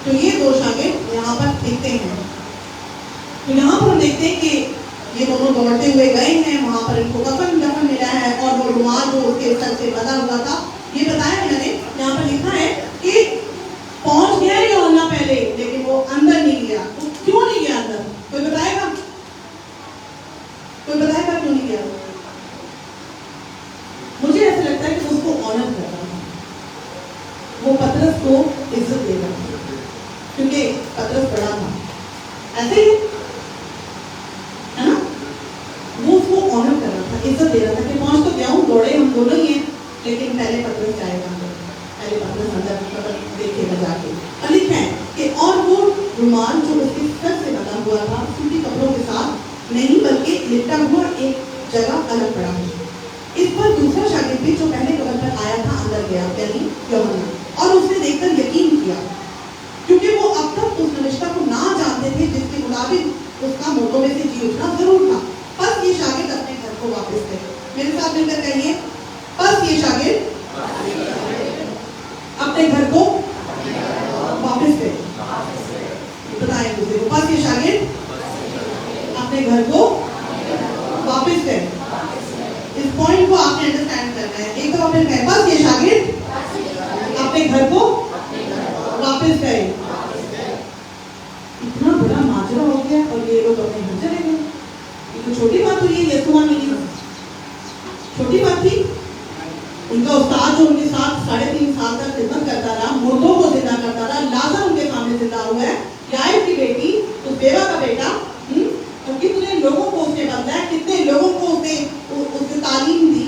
तो ये दो शागिर्द यहाँ पर दिखते हैं। तो यहाँ पर हम देखते हैं कि ये दोनों दौड़ते हुए गए हैं, वहां पर इनको कफन दफन मिला है और वो रुमाल जो उसके सर से बंधा हुआ था, ये बताया मैंने, यहाँ पर लिखा है कि पहुंच गया यूहन्ना पहले, लेकिन वो अंदर नहीं गया। तो क्यों नहीं गया अंदर, कोई बताएगा? कोई बताएगा क्यों नहीं गया? मुझे ऐसा लगता है कि उसको ऑनर कर रहा था, वो पतरस को इज्जत दे रहा था क्योंकि पतरस बड़ा था, ऐसे ही है ना। वो उसको ऑनर कर रहा था, इज्जत दे रहा था कि पहुंच तो गया हूँ, दौड़े हम दोनों ही हैं, लेकिन पहले पतरस जाएगा, पहले पतरस अंदर देखेगा जाके। और लिखा है कि और वो रुमाल जो उसके सर से बना हुआ था सूती कपड़ों के साथ नहीं बल्कि लिपटा हुआ एक जगह अलग पड़ा है। इस पर दूसरा शागिर्द भी जो पहले कबर पर आया था अंदर गया, यानी यूहन्ना, और उसने देखकर यकीन किया क्योंकि वो अब तक उस नविश्ता को ना जानते थे जिसके मुताबिक उसका मोटो में से जी उठना जरूर था। बस ये शागिर्द अपने घर को वापस गए। मेरे साथ मिलकर कहिए, बस ये शागिर्द अपने घर को वापस गए। बताएं दूसरे को, बस ये शागिर्द अपने घर को वापस गए। इस पॉइंट को आपने अंडरस्टैंड करना है। एक तो आपने कहा बस ये शागिर्द अपने घर को वापस गए। इतना बड़ा माजरा हो गया और ये लोग अपने घर चले गए। ये तो छोटी बात हुई है, यीशु मिली छोटी बात थी। उनका उस्ताद जो उनके साथ 3.5 साल तक खिदमत करता रहा, मुर्दों को जिंदा करता रहा, लाजर उनके सामने जिंदा हुआ है, याईर की बेटी, उस बेवा का बेटा, तो कितने लोगों को उसने बदला, कितने लोगों को उसने तालीम दी,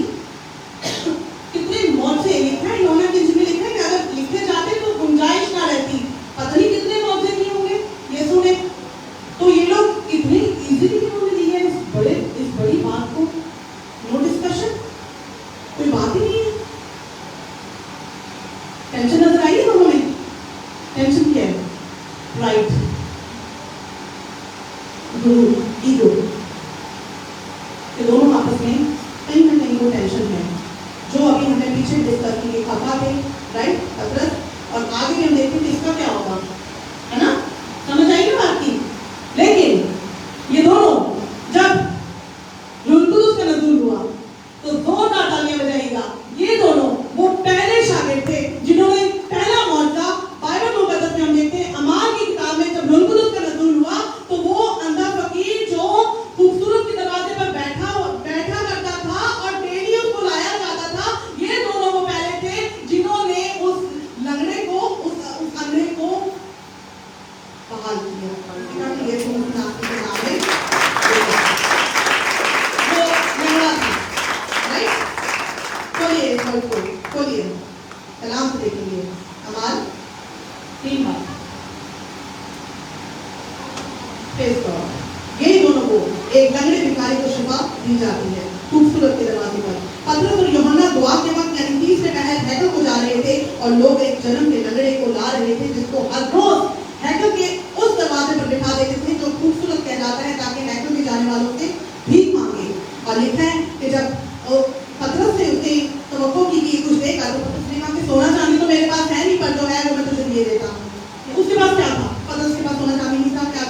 कितने मौजे लिखा है यूहन्ना की इंजील में लिखा है कि अगर लिखे जाते तो गुंजाइश ना रहती, पता नहीं कितने मौजे किए होंगे यीशु ने। तो ये लोग कितने इजीली उन्होंने ली है इस बड़ी बात को, नो डिस्कशन, कोई बात ही नहीं है। टेंशन नजर आई है दोनों में? टेंशन क्या है? राइट, ईगो, ये दोनों आपस में कहीं ना कहीं वो टेंशन है जो अभी हमने पीछे डिस्कस की। खफा थे, राइट, पतरस, और आगे भी हम देखते हैं कि इसका क्या होगा, है ना? समझ आई ना बात की? लेकिन ये दोनों जब यूहन्ना का नज़ूल हुआ तो जोरदार तालियां बजाइएगा। ये दोनों वो पहले शागिर्द थे जिन्होंने पहला मौजज़ा बाइबल मुकद्दस में हम देखते हैं, अमाल की किताब में जब यूहन्ना का नज़ूल हुआ तो वो अंधा फकीर जो खूबसूरत के दरवाजे पर बैठा करता था और डेली उसको लाया जाता था, ये दोनों वो पहले थे जिन्होंने उस लंगड़े को, उस अंधे को बहाल किया। ये तो नाम है, वो लंगड़ा था, राइट? खोलिए कलाम से देखेंगे अमाल 3 बार। यही दोनों को एक लंगड़े भिखारी को शिफा दी जाती है खूबसूरत के दरवाजे पर। पतरस और यूहन्ना दुआ के वक्त यानी 30 पहर हैकल को जा रहे थे और लोग एक जन्म के लंगड़े को ला रहे थे जिसको हर रोज हैकल के उस दरवाजे पर बिठा देते थे जो खूबसूरत कहलाता है, ताकि हैकल में जाने वालों से भीख मांगे। और लिखा है कि जब पतरस से उसने तवक्को की कि कुछ देगा, तो पतरस ने कहा कि सोना चांदी तो मेरे पास है नहीं, पर जो है वो मैं तुझे दे देता हूँ। उसके पास क्या था? पतरस के पास सोना चांदी नहीं था, क्या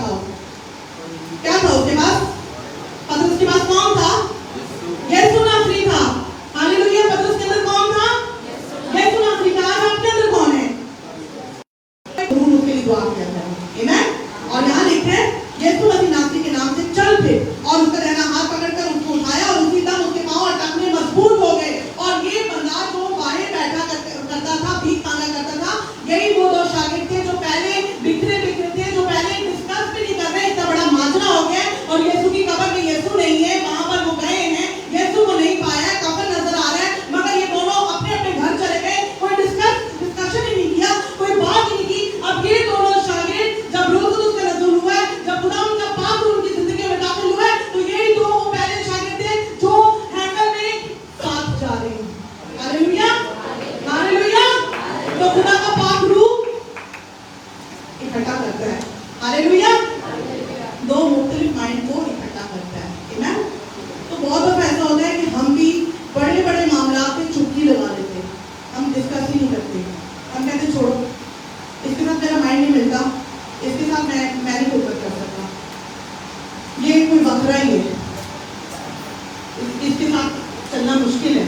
है, यीशु मसीह नासरी के नाम से चल पे, और उसका रहना हाथ पकड़कर उसको उठाया और उसी दम उसके पांव और टखने मजबूत हो गए। और ये बंदा जो बाहर बैठा करता था, भीख मांगा करता था, यही वो दो शागिर्द थे जो पहले बिखरे थे, जो पहले डिस्कस भी नहीं कर रहे, इतना बड़ा माजरा हो गया और यीशु की कब्र में यीशु नहीं है, वहां पर वो गए हैं, यीशु को नहीं पाया, कब्र नजर आ रहा है, मगर ये दोनों अपने अपने घर चले गए, कोई डिस्कशन ही नहीं किया, कोई बात ही नहीं की। अब ये दोनों शागिर्द जब रोज़ उसका नज़ुल हुआ है, जब खुदा उनका पाक उनकी जिंदगी में दाखिल हुआ है, तो यही दो वो पहले शागिर्द थे जो हैंडल में साथ जा रहे हैं। Hallelujah, hallelujah. तो खुदा का पाक रूह इकट्ठा करता है, हालेलुया, दो मुख्तलिफ माइंड को इकट्ठा करता है। आमीन। तो बहुत दफा ऐसा होता है कि हम भी बड़े बड़े मामला पे चुप्पी लगा लेते हैं, हम डिस्कस ही नहीं करते, हम कहते छोड़ो, इसके साथ मेरा माइंड नहीं मिलता, इसके साथ मैं नहीं फोकस कर सकता, ये कोई बकरा ही है, इसके साथ चलना मुश्किल है।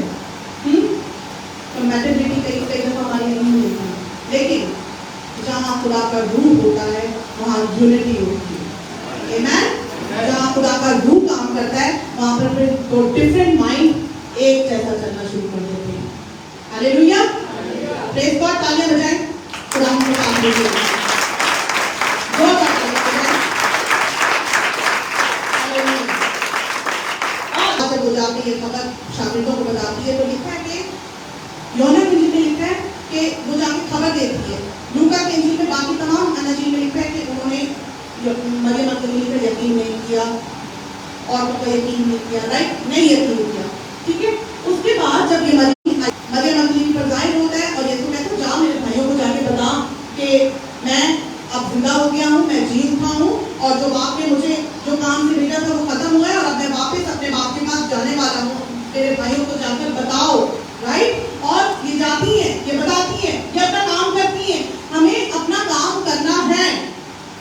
कंपैटिबिलिटी कई दफा हमारी नहीं मिलती, लेकिन जहाँ खुदा का रूह होता है वहाँ यूनिटी होती है। आमीन। जहाँ खुदा का रूह काम करता है वहाँ पर फिर दो डिफरेंट माइंड एक जैसा चलना शुरू कर देते हैं। हालेलुया, प्रेज़ गॉड, तालियां बजाएं, खुदा हमको काम दीजिए। बहुत अच्छा लगता है। जब वो जाके ये खबर शागिर्दों को बताती है तो लिखा है कि यूहन्ना की इंजील में लिखा है कि वो जाके खबर देती है। लूका की इंजील में, बाकी तमाम अंजील में लिखा है कि उन्होंने मरियम मगदलीनी पर यकीन नहीं किया, और को यकीन नहीं किया, राइट, नहीं यकीन किया, ठीक है। उसके बाद जब ये मरियम मगदलीनी पर जाहिर होता है और यीशु कहता है जाओ मेरे भाइयों को जाके बता कि मैं अब जिंदा हो गया हूँ, मैं जी उठा हूँ, और जो बाप ने मुझे जो काम से भेजा था वो खत्म हुआ है और अब मैं वापस अपने बाप के पास जाने वाला हूँ, मेरे भाइयों को जाकर बताओ, राइट। और ये जाती है, ये बताती है, ये अपना काम करती है। हमें अपना काम करना है,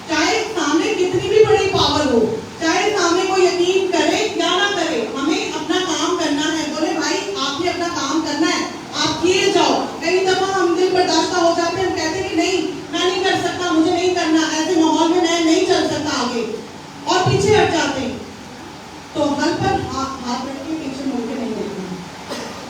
चाहे सामने कितनी भी बड़ी पावर हो, चाहे सामने कोई यकीन करे या ना करे, हमें अपना काम करना है। बोले भाई आपने अपना काम करना है, आप किए जाओ। कई दफा हम दिल बर्दाश्त हो जाते हैं, हम कहते हैं कि नहीं मैं नहीं कर सकता, मुझे नहीं करना, ऐसे माहौल में मैं नहीं चल सकता आगे, और पीछे हट जाते हैं। तो हल पर हाथ रख के पीछे मुड़ के नहीं देखना।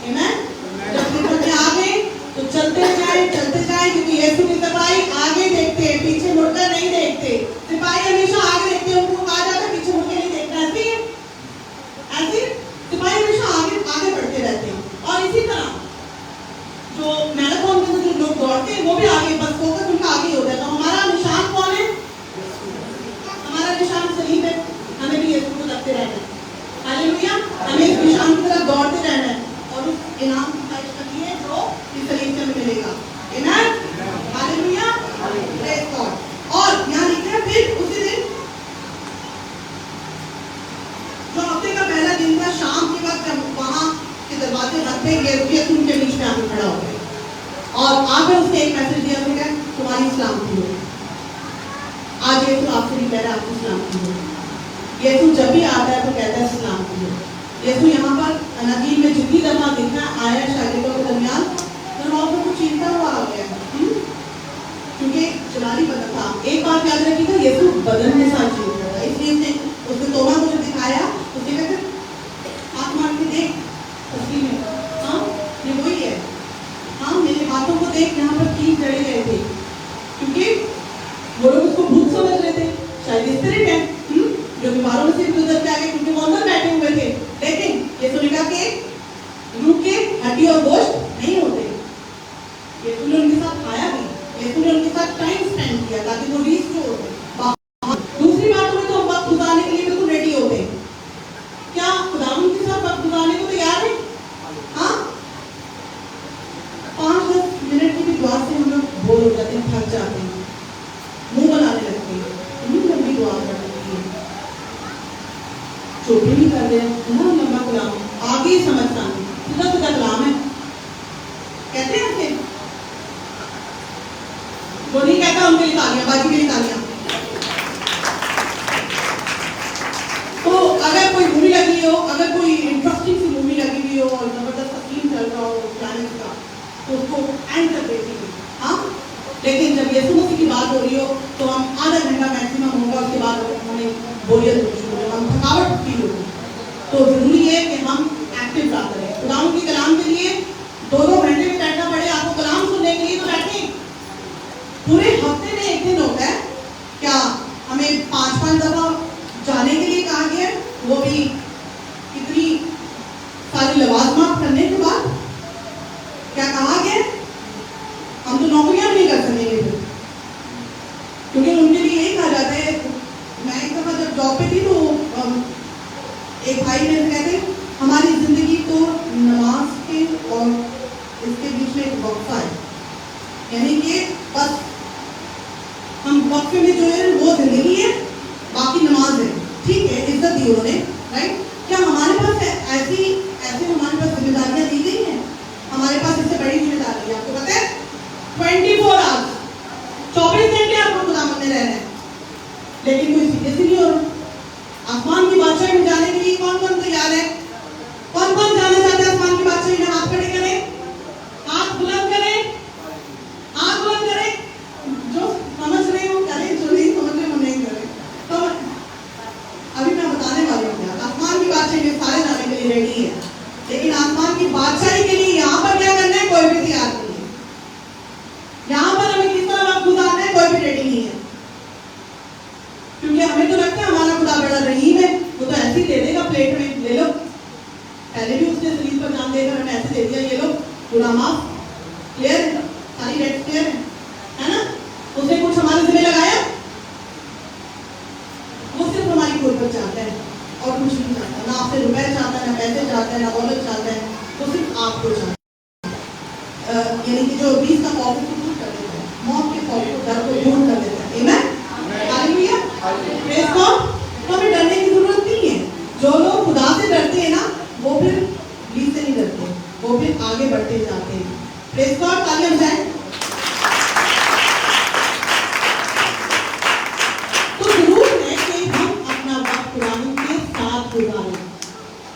आमीन। जब फिर में आ गए तो चलते जाए, क्योंकि यीशु की सफाई आगे देखते हैं, पीछे मुड़कर नहीं देखते। सिपाही हमेशा आगे देखते हैं, उनको कहा जाता है पीछे मुड़ के नहीं देखना, ऐसे सिपाही हमेशा आगे बढ़ते रहते हैं। और इसी तरह जो मैराथन में जो लोग दौड़ते हैं वो भी आगे, बस फोकस उनका आगे होता है। तो हमारा निशान कौन है? हमारा निशान सलीब है, हमें भी यीशु को लगते रहना है। हालेलुया, हमें इस निशान की तरफ दौड़ते रहना है और उस इनाम की ख्वाहिश करनी है जो इस सलीब से हमें मिलेगा। आमीन, हालेलुया, प्रेज़ गॉड। और यहाँ लिखा है फिर उसी दिन जो हफ्ते का पहला दिन था, शाम के वक्त जब वहाँ के दरवाजे बंद थे, यीशु उनके बीच में आके खड़ा हो गया और आकर उसने एक मैसेज दिया, उसने कहा तुम्हारी सलामती हो। आज यीशु आपसे भी कह रहा है आपकी सलामती हो। यीशु जब भी आता है तो कहता है सलामती हो। यीशु यहाँ पर अनाजील में जितनी दफा दिखा आया शागिर्दों के दरमियान, तो लोगों को चीरता हुआ आ गया, क्योंकि जलाली बदन था। एक बात याद रखिएगा, यीशु बदन के साथ चीर रहा था, इसलिए उसने तोमा को जब दिखाया उसने कहा हाथ मार के देख तस्वीर में, हाँ ये वही है, हाँ मेरे हाथों को देख, यहाँ पर कील जड़े गए थे, क्योंकि वो लोग उसको भूत समझ रहे थे, शायद स्पिरिट है जो बीमारों में से गुजर के आगे, क्योंकि वो अंदर बैठे हुए थे। लेकिन यीशु ने कहा कि रूह के हड्डी और गोश्त नहीं होते। यीशु ने उनके साथ खाया भी, यीशु ने उनके साथ टाइम स्पेंड किया ताकि वो रिस्टोर हो। दूसरी बात में तो हम वक्त गुजारने के लिए बिल्कुल रेडी होते हैं। क्या खुदावंद के साथ वक्त गुजारने को तैयार है? हाँ, 5-10 मिनट की भी दुआ से हम लोग बोर हो जाते हैं, थक जाते हैं, मुंह बनाने लगते हैं, लंबी दुआ करते हैं, चोटी नहीं कर रहे हैं ना, लंबा कलाम आगे समझता नहीं, सीधा सीधा कलाम है, कहते हैं ऐसे। वो नहीं कहता उनके लिए तालियां, बाजी के लिए तालियां। तो अगर कोई मूवी लगी हो, अगर कोई इंटरेस्टिंग सी मूवी लगी हुई हो और जबरदस्त सीन चल रहा हो प्लानिंग का, तो उसको एंड कर देती है। हाँ, लेकिन जब यीशु मसीह की बात हो रही हो तो हम आधा घंटा मैक्सिमम होगा, उसके बाद हमें बोरियत होनी शुरू हो, हम थकावट फील होगी, तो जरूरी है कि हम एक्टिव रहा करें। खुदावंद के कलाम के लिए 2-2 घंटे में बैठना पड़े आपको कलाम सुनने के लिए, तो बैठे। पूरे हफ्ते में एक दिन होता है, क्या हमें 5-5 दफा जाने के लिए कहा गया, वो भी कितनी सारी लवाजमात करने के बाद? क्या कहा गया? हम तो नौकरियां नहीं कर सकेंगे फिर, क्योंकि उनके लिए यही कहा जाता है। मैं एक दफा जब जॉब पे थी तो एक भाई मेरे कहते हमारी जिंदगी तो नमाज के और इसके बीच में एक वक्फा है, यानी कि बस हम वक्फे में जो है वो जिंदगी है, बाकी नमाज है। ठीक है, इज्जत दी उन्होंने, राइट? क्या हमारे पास ऐसी हमारे पास जिम्मेदारियां दी गई हैं? हमारे पास इससे बड़ी जिम्मेदारी है, आपको पता है? 24 आवर्स, 24 घंटे आपको खुदावंद में रहना है, लेकिन कोई सीरियस नहीं हो रहा। आसमान की बादशाही में जाने के लिए कौन कौन तैयार है? कौन कौन जाना चाहता है आसमान की बादशाही में? हाथ खड़े करें, हाथ बुलंद करें, हाथ बुलंद करें। जो समझ रहे हो करें, जो नहीं समझ रहे हो नहीं करें। तो अभी मैं बताने वाली हूँ, आसमान की बादशाही में सारे जाने के लिए रेडी है, लेकिन आसमान की बादशाही के लिए यहाँ पर क्या करना है कोई भी तैयार नहीं है। यहाँ पर हमें किस तरह वक्त गुजारना है कोई भी रेडी नहीं है, क्योंकि हमें तो लगता है हमारा खुदा बड़ा रहीम है, वो तो ऐसे ही दे देगा प्लेट में, ले लो। पहले भी उसने सलीब पर जान देकर हमें ऐसे दे दिया, ये लो पूरा माफ, क्लियर है, सारी रेट क्लियर है ना? उसने कुछ हमारे जिम्मे लगाया, वो सिर्फ हमारी गुर्बत चाहता है और कुछ नहीं चाहता, ना आपसे रुपए चाहता है, ना पैसे चाहता है, ना दौलत चाहता है, वो सिर्फ आपको चाहता है। यानी कि जो 20 का खौफ को दूर कर देता है, मौत के खौफ को, डर को दूर कर देता है। आमीन, हालेलुया, प्रेज़ गॉड। तो हमें डरने की जरूरत नहीं है। जो लोग खुदा से डरते हैं ना, वो फिर 20 से नहीं डरते, वो फिर आगे बढ़ते जाते हैं। प्रेज़ गॉड, तालियां बजाएं। तो जरूर है कि हम अपना वक्त खुदावंद के साथ गुजारें।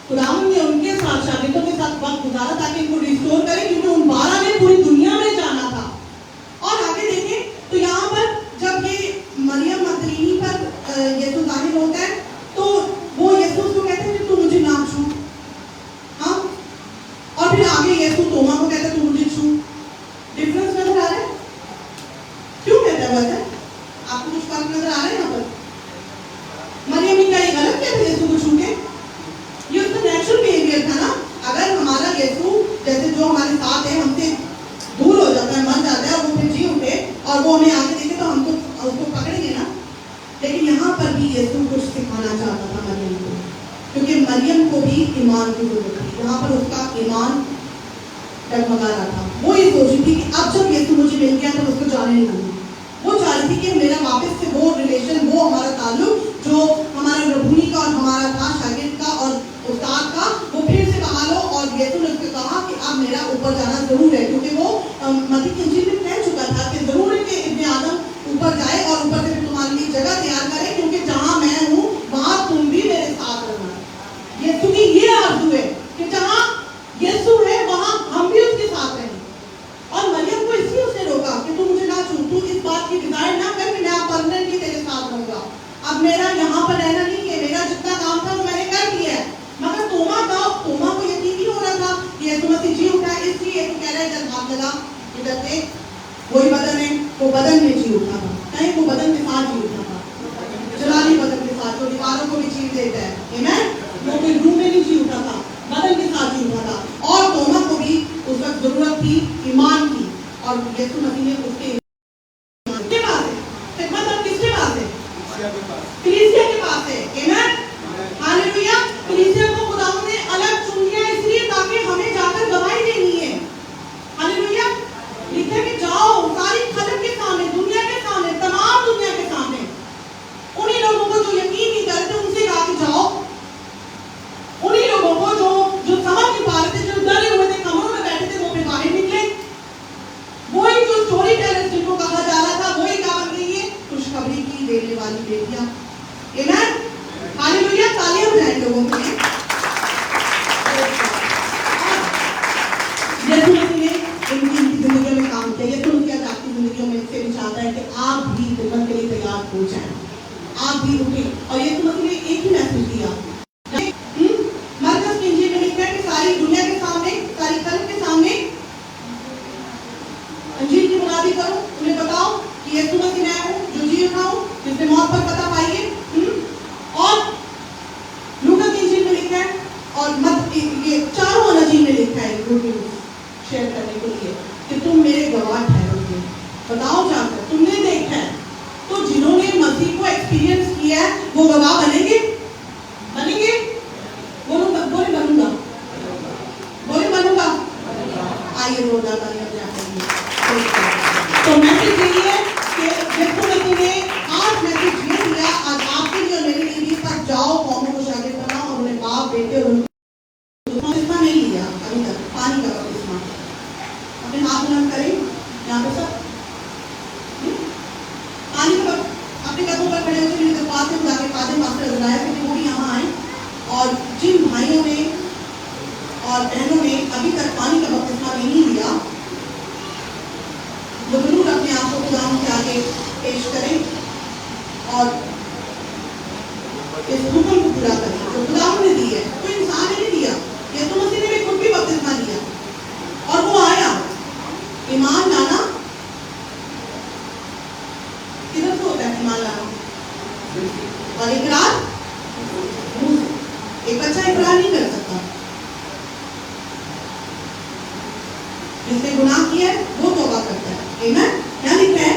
खुदावंद ने उनके साथ, शागिर्दों के साथ वक्त गुजारा ताकि इनको रिस्टोर करें, क्योंकि उन 12 ने पूरी दुनिया में जाना था। और आगे देखें तो यहाँ पर जब ये मरियम मगदलीनी पर यीशु जाहिर होता है, तो वो यीशु को कहते हैं कि तू मुझे ना छू, हाँ? और फिर आगे यीशु तोमा को कहता है तू मुझे छू। डिफरेंस नजर आ रहा है? क्यों कहता है वैसे? आपको कुछ फर्क नजर आ रहा है यहाँ पर? मरियम ने क्या ये गलत किया था यीशु को छू के? ये उसका नेचुरल बिहेवियर था ना। अगर हमारा यीशु जैसे जो हमारे साथ है, हमसे दूर हो जाता है, मर जाता है, और वो फिर जी उठे और वो हमें आगे देखे, तो हम तो उसको पकड़ेंगे ना। लेकिन यहाँ पर भी यीशु कुछ सिखाना चाहता था मरियम को, क्योंकि मरियम को भी ईमान की जरूरत थी। यहाँ पर उसका ईमान डगमगा रहा था। वो ये सोच रही थी कि अब जब यीशु मुझे मिल गया तो उसको जाने नहीं दूंगी। वो चाह रही थी कि मेरा वापस से वो रिलेशन, वो हमारा ताल्लुक जो हमारा रबूनी का और हमारा था, शागिर्द का और उस्ताद का, वो फिर से बहाल हो। और यीशु ने उसको कहा कि अब मेरा ऊपर जाना जरूर है, क्योंकि वो मत्ती की इंजील में कह चुका था कि जरूर है कि इब्ने आदम ऊपर जाए और ऊपर से तुम्हारे लिए जगह तैयार करे, क्योंकि जहां मैं हूँ वहां तुम भी मेरे साथ रहना। यीशु की ये आरज़ू है कि जहां यीशु है वहां हम भी उसके साथ रहें। और मरियम को इसलिए उसने रोका कि तू मुझे ना छू, तू इस बात की डिजायर ना कर कि मैं परमानेंटली तेरे साथ रहूंगा। अब मेरा यहाँ पर रहना नहीं है, मेरा जितना काम था वो मैंने कर दिया है। मगर तोमा को यकीन नहीं हो रहा था कि यीशु मसीह जी उठा, इसलिए तू कह रहा है जब हाथ लगा इधर से वही बदन है, वो बदन में जी उठा था, कहीं वो बदन के साथ जी उठा था, जलाली बदन के साथ, जो दीवारों को भी चीर देता है। आमीन, वो कोई रूम में नहीं जी उठा था, बदन के साथ जी उठा था। और तोमा को भी उस वक्त जरूरत थी ईमान की, और यीशु मसीह ने उसके किसके पास है? खिदमत अब किसके पास है? कलीसिया के पास है। आमीन, हालेलुया। कलीसिया को खुदावंद ने अलग चुन लिया इसलिए ताकि हमें जाकर गवाही देनी है। हालेलुया। लिखे कि जाओ सारी खलक के सामने, दुनिया के सामने, तमाम दुनिया के सामने, उन्हीं लोगों को जो यकीन नहीं करते उनसे कहा कि जाओ, उन्हीं लोगों को जो समझ नहीं पा रहे थे, जो डरे हुए थे, कमरों में बैठे थे, वो फिर बाहर निकले। वही जो स्टोरी टेलर जिनको कहा जा रहा था, वही क्या बन गई है? खुशखबरी की देने वाली बेटियां। आमीन, हालेलुया। तालियां बजाएं लोगों के लिए। यीशु मसीह ने इनकी जिंदगियों में काम किया। यीशु मसीह आपकी जिंदगियों में इससे भी चाहता है कि आप भी खिदमत के लिए तैयार हो जाएं, आप भी उठें। और यीशु मसीह ने एक ही मैसेज दिया। मरकस की इंजील में लिखा है कि सारी दुनिया के सामने, सारी कल्प के सामने इंजील की मुनादी करो, उन्हें बताओ कि यीशु मसीह मैं हूँ जो जी उठा हूँ, जिसने मौत पर पता पाई है। और लूका की इंजील में लिखा है और मत ये चारों अंजील में लिखा है गुड न्यूज़ शेयर करने के लिए कि तुम मेरे गवाह ठहरोगे। बताओ जाकर तुमने देखा है, तो जिन्होंने मसीह को एक्सपीरियंस किया है वो गवाह बनेंगे, बनेंगे। बोले बनूंगा, बोले बनूंगा। आइए रोजा तालियां बजाएंगे। तो मैसेज यही है कि यीशु मसीह ने आज मैसेज ये दिया आज आपके लिए और मेरे लिए भी, पर जाओ कौमों को शागिर्द बनाओ और उन्हें बाप बेटे और बपतिस्मा नहीं लिया अभी तक, पानी का बपतिस्मा। अपने हाथ बुलंद करें यहाँ पे सब, पानी का अपने कदमों पर खड़े होकर मेरे पास में जाके कादिर मास्टर अजराया कि वो भी यहाँ आए और जिन भाइयों ने और बहनों ने अभी तक पानी का बपतिस्मा नहीं लिया वो जरूर अपने आप को खुदा के आगे पेश करें और इस हुक्म को पूरा करें जो खुदा ने दी है। कोई इंसान ने नहीं दिया, यीशु मसीह ने भी खुद भी बपतिस्मा लिया और वो आया। ईमान लाना किधर से होता है? ईमान लाना और इकरार, एक बच्चा इकरार नहीं कर सकता। जिसने गुनाह किया है वो तौबा करता है। आमीन। क्या लिखा है?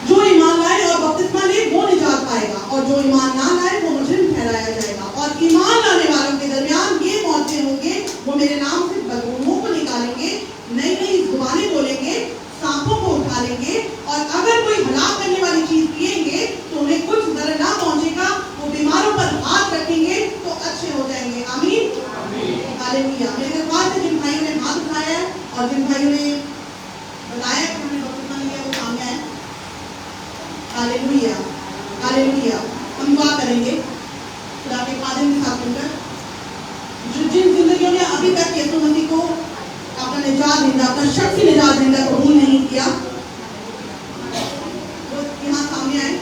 जो ईमान लाए और बपतिस्मा ले वो निजात पाएगा और जो ईमान ना लाए वो मुजरिम ठहराया जाएगा। और ईमान लाने वालों के दरमियान ये मौतें होंगे, वो मेरे नाम से बदबूओं को निकालेंगे, नई नई जुबानें बोलेंगे, सांपों को उठा लेंगे और अगर कोई हलाक करने वाली चीज पिएंगे तो उन्हें कुछ दर्द ना पहुंचेगा। वो बीमारों पर हाथ रखेंगे तो अच्छे हो जाएंगे। आमीन, हालेलुया। मेरे पास से जिन भाइयों ने हाथ उठाया और जिन भाइयों ने बताया कि हमने बपतिस्मा लिया वो सामने आए। Hallelujah, hallelujah. हम दुआ करेंगे खुदा के खादिम के साथ मिलकर, जो जिन जिंदगियों ने अभी तक यीशु मसीह को अपना निजात देंदा, अपना शख्सी निजात देंदा कबूल नहीं किया, वो यहाँ सामने आए।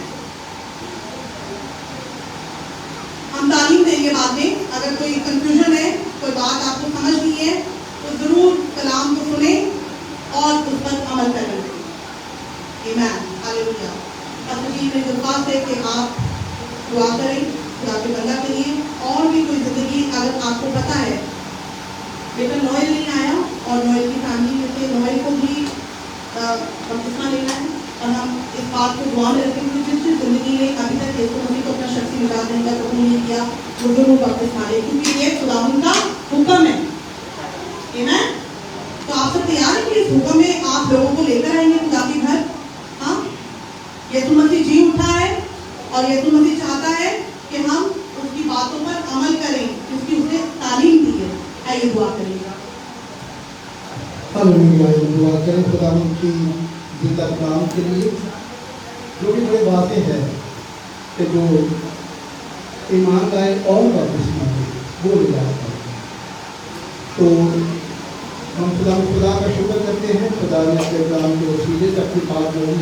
हम तालीम देंगे बाद में। अगर कोई कंफ्यूजन है, कोई बात आपको समझ नहीं है तो जरूर कलाम को सुने और उस पर अमल करें। आमीन, हालेलुया। अब जी मेरी दरख्वास्त है कि आप दुआ करें खुदा के बंदा के लिए। और भी कोई जिंदगी अगर आपको पता है, बेटा नोएल नहीं आया और नोएल की फैमिली में से नोएल को भी बपतिस्मा लेना है और हम इस बात को दुआ में रखें कि जिस जिस जिंदगी में अभी तक यीशु मसीह को अपना शख्सी निजात देने का कबूल नहीं किया वो जरूर बपतिस्मा ले, क्योंकि ये खुदावंद का हुक्म है। आमीन। तो आप सब तैयार हैं कि इस हुक्म में आप लोगों को लेकर आएंगे खुदा के घर? हाँ, यीशु मसीह जी उठा है और यीशु मसीह चाहता है कि हम उसकी बातों पर अमल करें जिसकी उसने तालीम दी है। आइए दुआ करेंगे। हालेलुया। दुआ करें खुदावंद की जिंदा कलाम के लिए, जो भी बड़ी बातें हैं कि जो ईमान लाए और बपतिस्मा ले वो निजात पाएंगे। तो हम खुदा का शुक्र करते हैं, खुदा ने अपने कलाम के वसीले से अपनी बात बोली